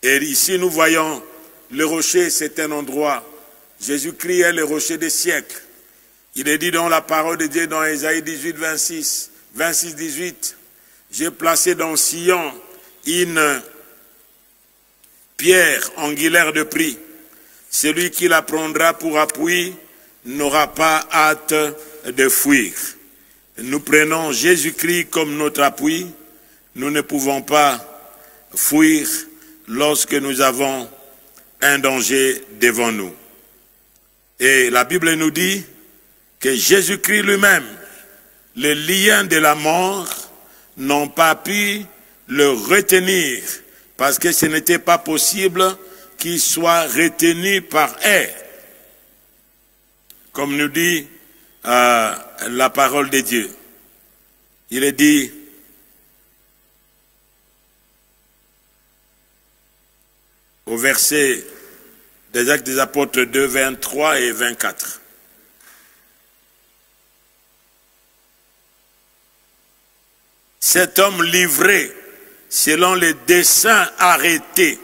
Et ici nous voyons le rocher, c'est un endroit. Jésus-Christ est le rocher des siècles. Il est dit dans la parole de Dieu dans Ésaïe 18, 26, 18. J'ai placé dans Sion une pierre angulaire de prix. Celui qui la prendra pour appui n'aura pas hâte de fuir. Nous prenons Jésus-Christ comme notre appui. Nous ne pouvons pas fuir lorsque nous avons un danger devant nous. Et la Bible nous dit que Jésus-Christ lui-même, les liens de la mort, n'ont pas pu le retenir parce que ce n'était pas possible qu'il soit retenu par elle. Comme nous dit la parole de Dieu. Il est dit, au verset des Actes des Apôtres 2, 23 et 24. Cet homme livré selon les desseins arrêtés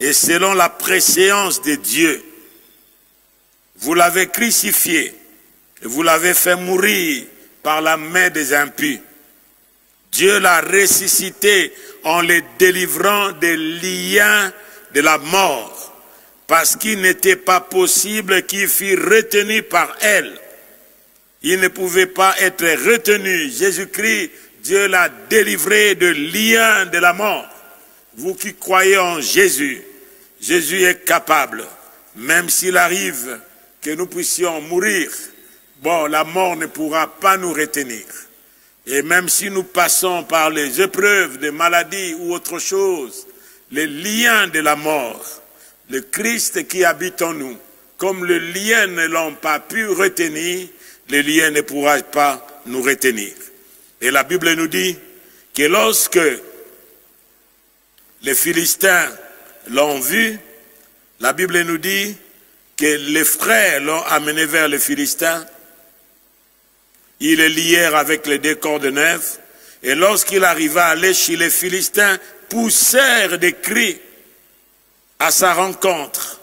et selon la préséance de Dieu, vous l'avez crucifié et vous l'avez fait mourir par la main des impies. Dieu l'a ressuscité en le délivrant des liens de la mort, parce qu'il n'était pas possible qu'il fût retenu par elle. Il ne pouvait pas être retenu. Jésus-Christ, Dieu l'a délivré de liens de la mort. Vous qui croyez en Jésus, Jésus est capable, même s'il arrive que nous puissions mourir, bon, la mort ne pourra pas nous retenir. Et même si nous passons par les épreuves de maladie ou autre chose, les liens de la mort, le Christ qui habite en nous, comme les liens ne l'ont pas pu retenir, les liens ne pourront pas nous retenir. Et la Bible nous dit que lorsque les Philistins l'ont vu, la Bible nous dit que les frères l'ont amené vers les Philistins. Ils le lièrent avec les deux cordes neuves. Et lorsqu'il arriva à aller chez les Philistins, poussèrent des cris à sa rencontre.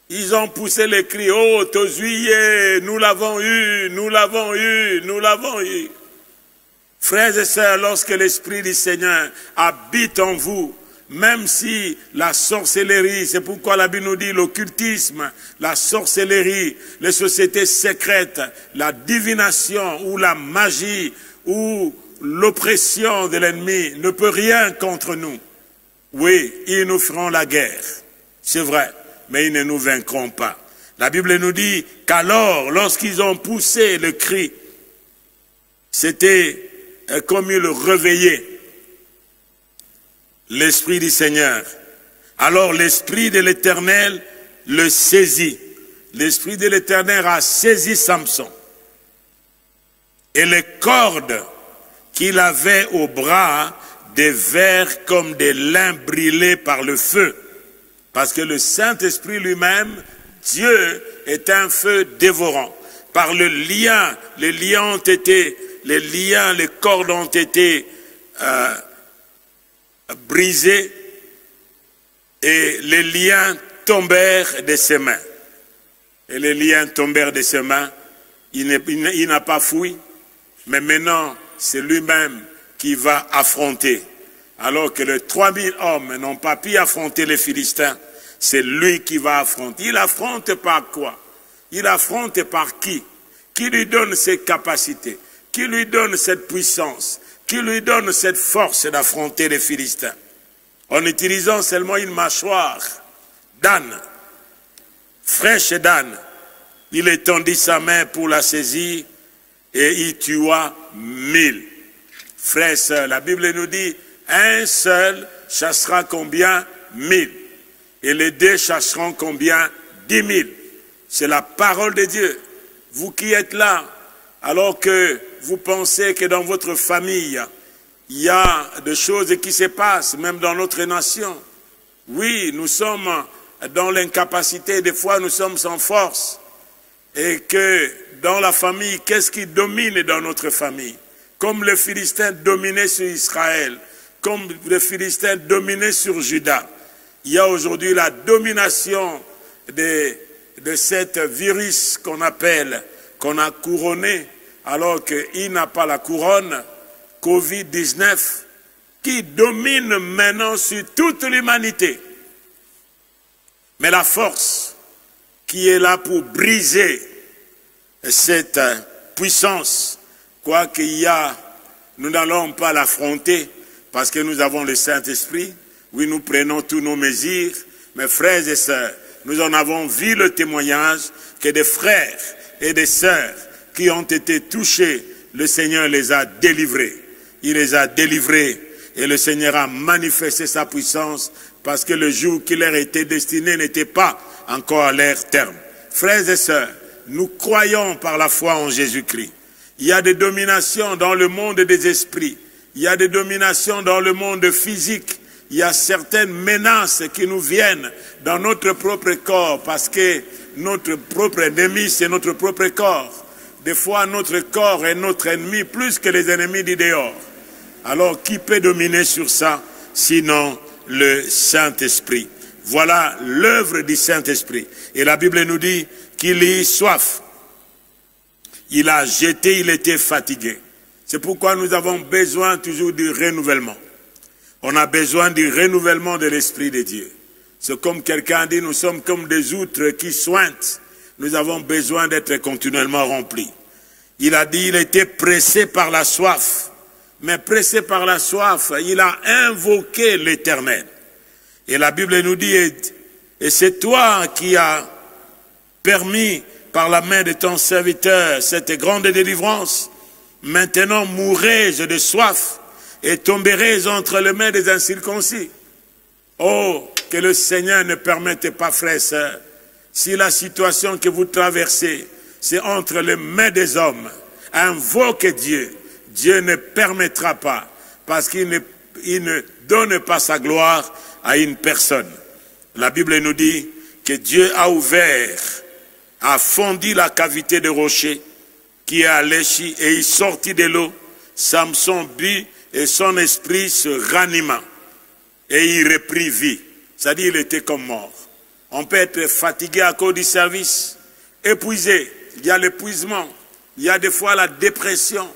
Ils ont poussé les cris, oh, Tozuié, nous l'avons eu, nous l'avons eu, nous l'avons eu. Frères et sœurs, lorsque l'Esprit du Seigneur habite en vous, même si la sorcellerie, c'est pourquoi la Bible nous dit l'occultisme, la sorcellerie, les sociétés secrètes, la divination ou la magie ou l'oppression de l'ennemi ne peut rien contre nous. Oui, ils nous feront la guerre, c'est vrai, mais ils ne nous vaincront pas. La Bible nous dit qu'alors, lorsqu'ils ont poussé le cri, c'était comme ils le réveillaient. L'Esprit du Seigneur. Alors l'Esprit de l'Éternel le saisit. L'Esprit de l'Éternel a saisi Samson. Et les cordes qu'il avait au bras devinrent comme des lins brûlés par le feu. Parce que le Saint-Esprit lui-même, Dieu, est un feu dévorant. Par le lien, les cordes ont été brisés et les liens tombèrent de ses mains. Et les liens tombèrent de ses mains. Il n'a pas fui, mais maintenant c'est lui-même qui va affronter. Alors que les 3000 hommes n'ont pas pu affronter les Philistins, c'est lui qui va affronter. Il affronte par quoi? Il affronte par qui? Qui lui donne ses capacités? Qui lui donne cette puissance? Qui lui donne cette force d'affronter les Philistins? En utilisant seulement une mâchoire d'âne, fraîche d'âne, il étendit sa main pour la saisir et il tua 1000. Frères et sœurs, la Bible nous dit, un seul chassera combien? 1000. Et les deux chasseront combien? 10 000. C'est la parole de Dieu. Vous qui êtes là, alors que vous pensez que dans votre famille, il y a des choses qui se passent, même dans notre nation. Oui, nous sommes dans l'incapacité, des fois nous sommes sans force. Et que dans la famille, qu'est-ce qui domine dans notre famille? Comme les Philistins dominaient sur Israël, comme les Philistins dominaient sur Juda, il y a aujourd'hui la domination de cet virus qu'on a couronné, alors qu'il n'a pas la couronne, Covid-19, qui domine maintenant sur toute l'humanité. Mais la force qui est là pour briser cette puissance, quoi qu'il y a, nous n'allons pas l'affronter parce que nous avons le Saint-Esprit. Oui, nous prenons tous nos mesures, mes frères et sœurs, nous en avons vu le témoignage que des frères et des sœurs qui ont été touchés, le Seigneur les a délivrés. Il les a délivrés et le Seigneur a manifesté sa puissance parce que le jour qui leur était destiné n'était pas encore à leur terme. Frères et sœurs, nous croyons par la foi en Jésus-Christ. Il y a des dominations dans le monde des esprits. Il y a des dominations dans le monde physique. Il y a certaines menaces qui nous viennent dans notre propre corps parce que notre propre ennemi, c'est notre propre corps. Des fois, notre corps est notre ennemi plus que les ennemis du dehors. Alors, qui peut dominer sur ça, sinon le Saint-Esprit? Voilà l'œuvre du Saint-Esprit. Et la Bible nous dit qu'il y soif. Il a jeté, il était fatigué. C'est pourquoi nous avons besoin toujours du renouvellement. On a besoin du renouvellement de l'Esprit de Dieu. C'est comme quelqu'un dit, nous sommes comme des outres qui sointent. Nous avons besoin d'être continuellement remplis. Il a dit, il était pressé par la soif. Mais pressé par la soif, il a invoqué l'Éternel. Et la Bible nous dit, et c'est toi qui as permis par la main de ton serviteur cette grande délivrance. Maintenant mourrai-je de soif et tomberai-je entre les mains des incirconcis. Oh, que le Seigneur ne permette pas, frères et sœurs, si la situation que vous traversez, c'est entre les mains des hommes, invoquez Dieu. Dieu ne permettra pas, parce qu'il ne donne pas sa gloire à une personne. La Bible nous dit que Dieu a ouvert, a fondu la cavité de rocher qui est à l'échi et il sortit de l'eau. Samson but et son esprit se ranima et il reprit vie. C'est-à-dire il était comme mort. On peut être fatigué à cause du service, épuisé. Il y a l'épuisement, il y a des fois la dépression.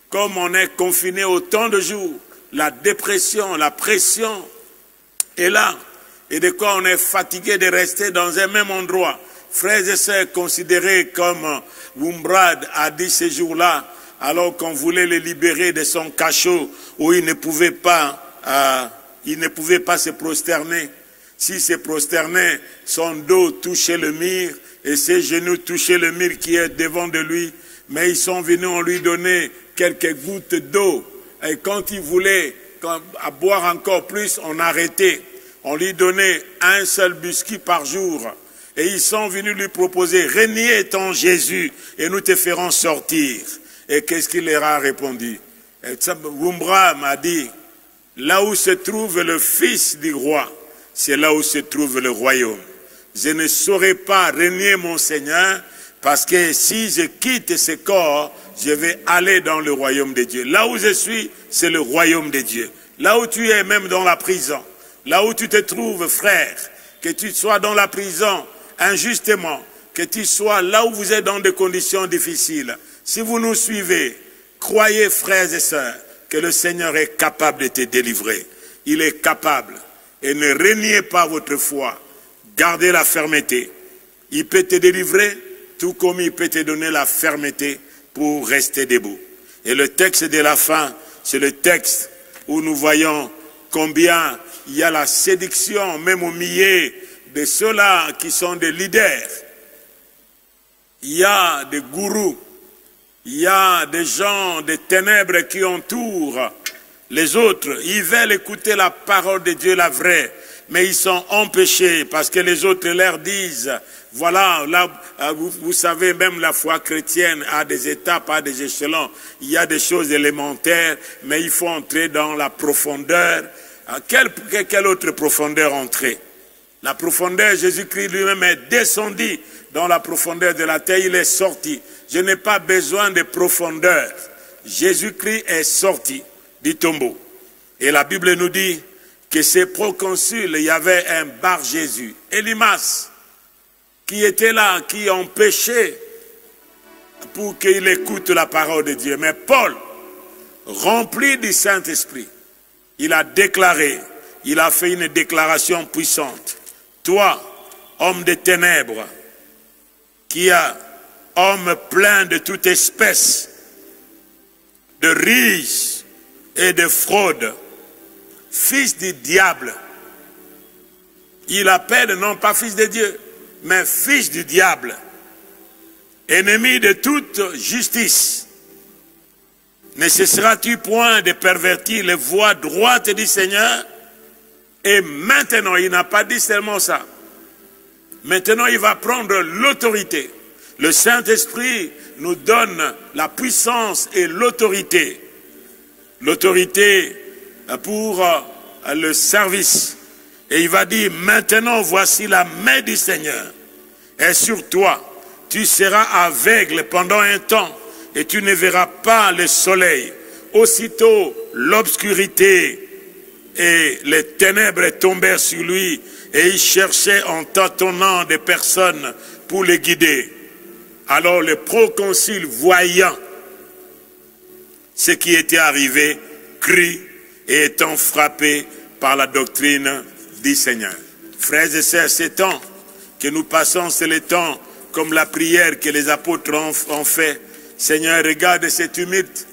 Comme on est confiné autant de jours, la dépression, la pression est là. Et de quoi on est fatigué de rester dans un même endroit. Frères et sœurs, considérés comme Wumbrad a dit ces jours-là, alors qu'on voulait le libérer de son cachot où il ne pouvait pas se prosterner. S'il se prosternait, son dos touchait le mur et ses genoux touchaient le mur qui est devant de lui. Mais ils sont venus, on lui donnait quelques gouttes d'eau. Et quand il voulait boire encore plus, on arrêtait. On lui donnait un seul biscuit par jour. Et ils sont venus lui proposer, renie ton Jésus et nous te ferons sortir. Et qu'est-ce qu'il leur a répondu? Wumbra m'a dit, là où se trouve le fils du roi, c'est là où se trouve le royaume. Je ne saurais pas renier mon Seigneur, parce que si je quitte ce corps, je vais aller dans le royaume de Dieu. Là où je suis, c'est le royaume de Dieu. Là où tu es, même dans la prison, là où tu te trouves, frère, que tu sois dans la prison injustement, que tu sois là où vous êtes dans des conditions difficiles. Si vous nous suivez, croyez, frères et sœurs, que le Seigneur est capable de te délivrer. Il est capable. Et ne reniez pas votre foi. Gardez la fermeté. Il peut te délivrer, tout comme il peut te donner la fermeté pour rester debout. Et le texte de la fin, c'est le texte où nous voyons combien il y a la séduction, même au milieu de ceux-là qui sont des leaders. Il y a des gourous, il y a des gens des ténèbres qui entourent Les autres, ils veulent écouter la parole de Dieu, la vraie, mais ils sont empêchés parce que les autres leur disent, voilà, là, vous savez, même la foi chrétienne a des étapes, a des échelons. Il y a des choses élémentaires, mais il faut entrer dans la profondeur. Quelle autre profondeur entrer? La profondeur, Jésus-Christ lui-même est descendu dans la profondeur de la terre, il est sorti. Je n'ai pas besoin de profondeur. Jésus-Christ est sorti du tombeau. Et la Bible nous dit que ces proconsuls, il y avait un Bar Jésus, Elimas, qui était là, qui empêchait pour qu'il écoute la parole de Dieu. Mais Paul, rempli du Saint-Esprit, il a déclaré, il a fait une déclaration puissante. Toi, homme de ténèbres, qui a homme plein de toute espèce de ruse et de fraude, fils du diable. Il appelle non pas fils de Dieu, mais fils du diable, ennemi de toute justice. Ne cesseras-tu point de pervertir les voies droites du Seigneur? Et maintenant, il n'a pas dit seulement ça. Maintenant, il va prendre l'autorité. Le Saint-Esprit nous donne la puissance et l'autorité. L'autorité pour le service. Et il va dire, maintenant, voici la main du Seigneur. Et sur toi, tu seras aveugle pendant un temps et tu ne verras pas le soleil. Aussitôt, l'obscurité et les ténèbres tombèrent sur lui et il cherchait en tâtonnant des personnes pour les guider. Alors le proconsul, voyant ce qui était arrivé, crie et étant frappé par la doctrine du Seigneur. Frères et sœurs, ces temps que nous passons, c'est le temps comme la prière que les apôtres ont fait. Seigneur, regarde ce tumulte,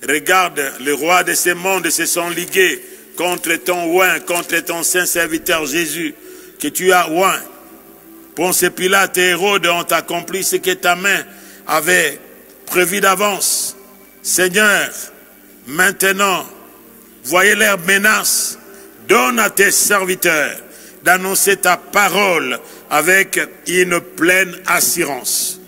regarde le roi de ce monde se sont ligués contre ton oint, contre ton saint serviteur Jésus, que tu as oint. Ponce Pilate et Hérode ont accompli ce que ta main avait prévu d'avance. Seigneur, maintenant, voyez leurs menaces, donne à tes serviteurs d'annoncer ta parole avec une pleine assurance.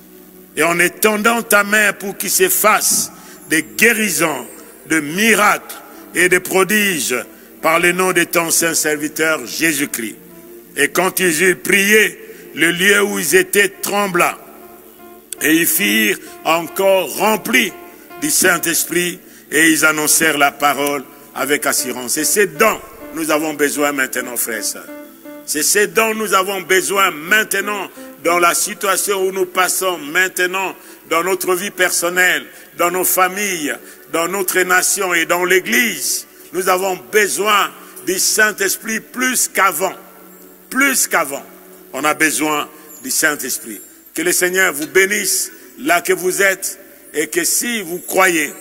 Et en étendant ta main pour qu'il se fasse des guérisons, de miracles et de prodiges par le nom de ton saint serviteur Jésus-Christ. Et quand ils eurent prié, le lieu où ils étaient trembla. Et ils firent encore remplis du Saint-Esprit et ils annoncèrent la parole avec assurance. Et c'est dont nous avons besoin maintenant, frères et sœurs. C'est ce dont nous avons besoin maintenant dans la situation où nous passons maintenant dans notre vie personnelle, dans nos familles, dans notre nation et dans l'Église. Nous avons besoin du Saint-Esprit plus qu'avant. Plus qu'avant. On a besoin du Saint-Esprit. Que le Seigneur vous bénisse là que vous êtes et que si vous croyez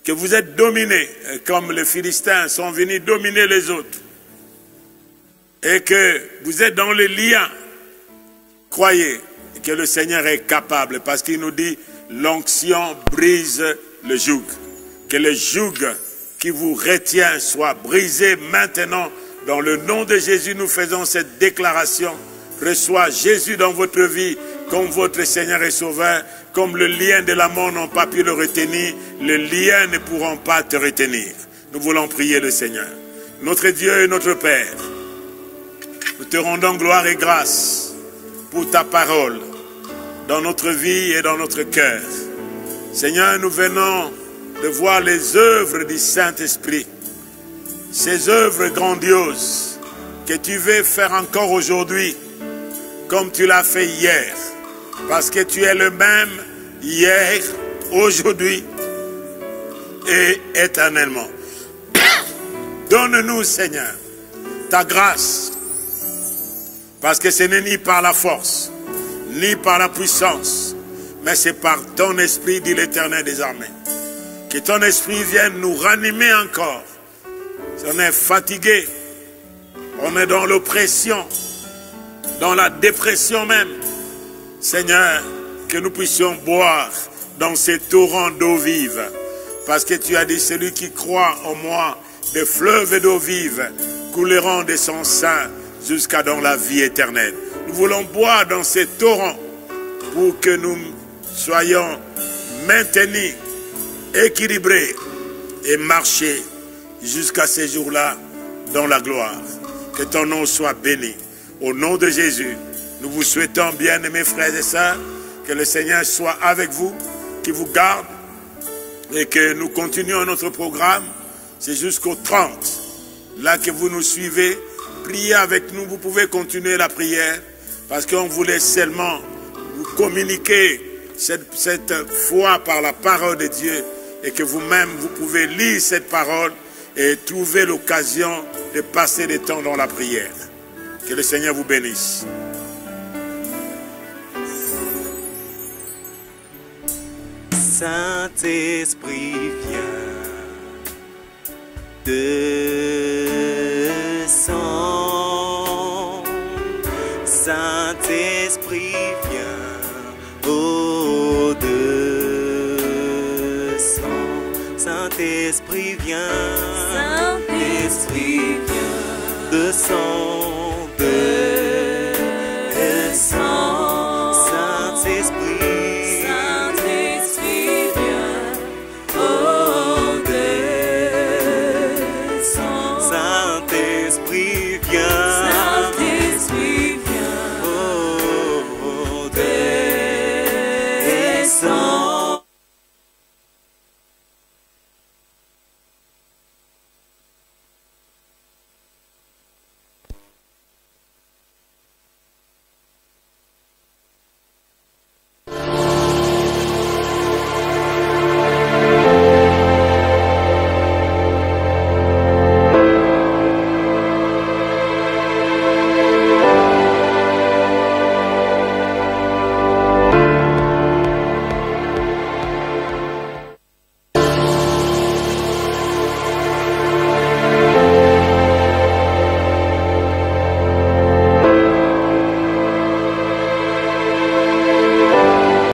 que vous êtes dominés comme les Philistins sont venus dominer les autres et que vous êtes dans les liens, croyez que le Seigneur est capable parce qu'il nous dit l'onction brise le joug. Que le joug qui vous retient soit brisé maintenant. Dans le nom de Jésus, nous faisons cette déclaration. Reçois Jésus dans votre vie comme votre Seigneur et Sauveur. Comme le lien de la mort n'ont pas pu le retenir, les liens ne pourront pas te retenir. Nous voulons prier le Seigneur. Notre Dieu et notre Père, nous te rendons gloire et grâce pour ta parole dans notre vie et dans notre cœur. Seigneur, nous venons de voir les œuvres du Saint-Esprit. Ces œuvres grandioses que tu veux faire encore aujourd'hui, comme tu l'as fait hier, parce que tu es le même hier, aujourd'hui et éternellement. Donne-nous, Seigneur, ta grâce, parce que ce n'est ni par la force, ni par la puissance, mais c'est par ton esprit, dit l'Éternel des armées. Que ton esprit vienne nous ranimer encore. Si on est fatigué, on est dans l'oppression, dans la dépression même. Seigneur, que nous puissions boire dans ces torrents d'eau vive. Parce que tu as dit, celui qui croit en moi, des fleuves d'eau vive couleront de son sein jusqu'à dans la vie éternelle. Nous voulons boire dans ces torrents pour que nous soyons maintenus, équilibrés et marcher jusqu'à ces jours-là dans la gloire. Que ton nom soit béni. Au nom de Jésus, nous vous souhaitons, bien-aimés frères et sœurs, que le Seigneur soit avec vous, qu'il vous garde et que nous continuons notre programme. C'est jusqu'au 30. Là que vous nous suivez, priez avec nous. Vous pouvez continuer la prière parce qu'on voulait seulement vous communiquer cette foi par la parole de Dieu et que vous-même, vous pouvez lire cette parole et trouver l'occasion de passer des temps dans la prière. Que le Seigneur vous bénisse. Saint-Esprit, viens, descends. Saint-Esprit, viens, oh, descends. Saint-Esprit, viens, Saint-Esprit, viens, descends, descends.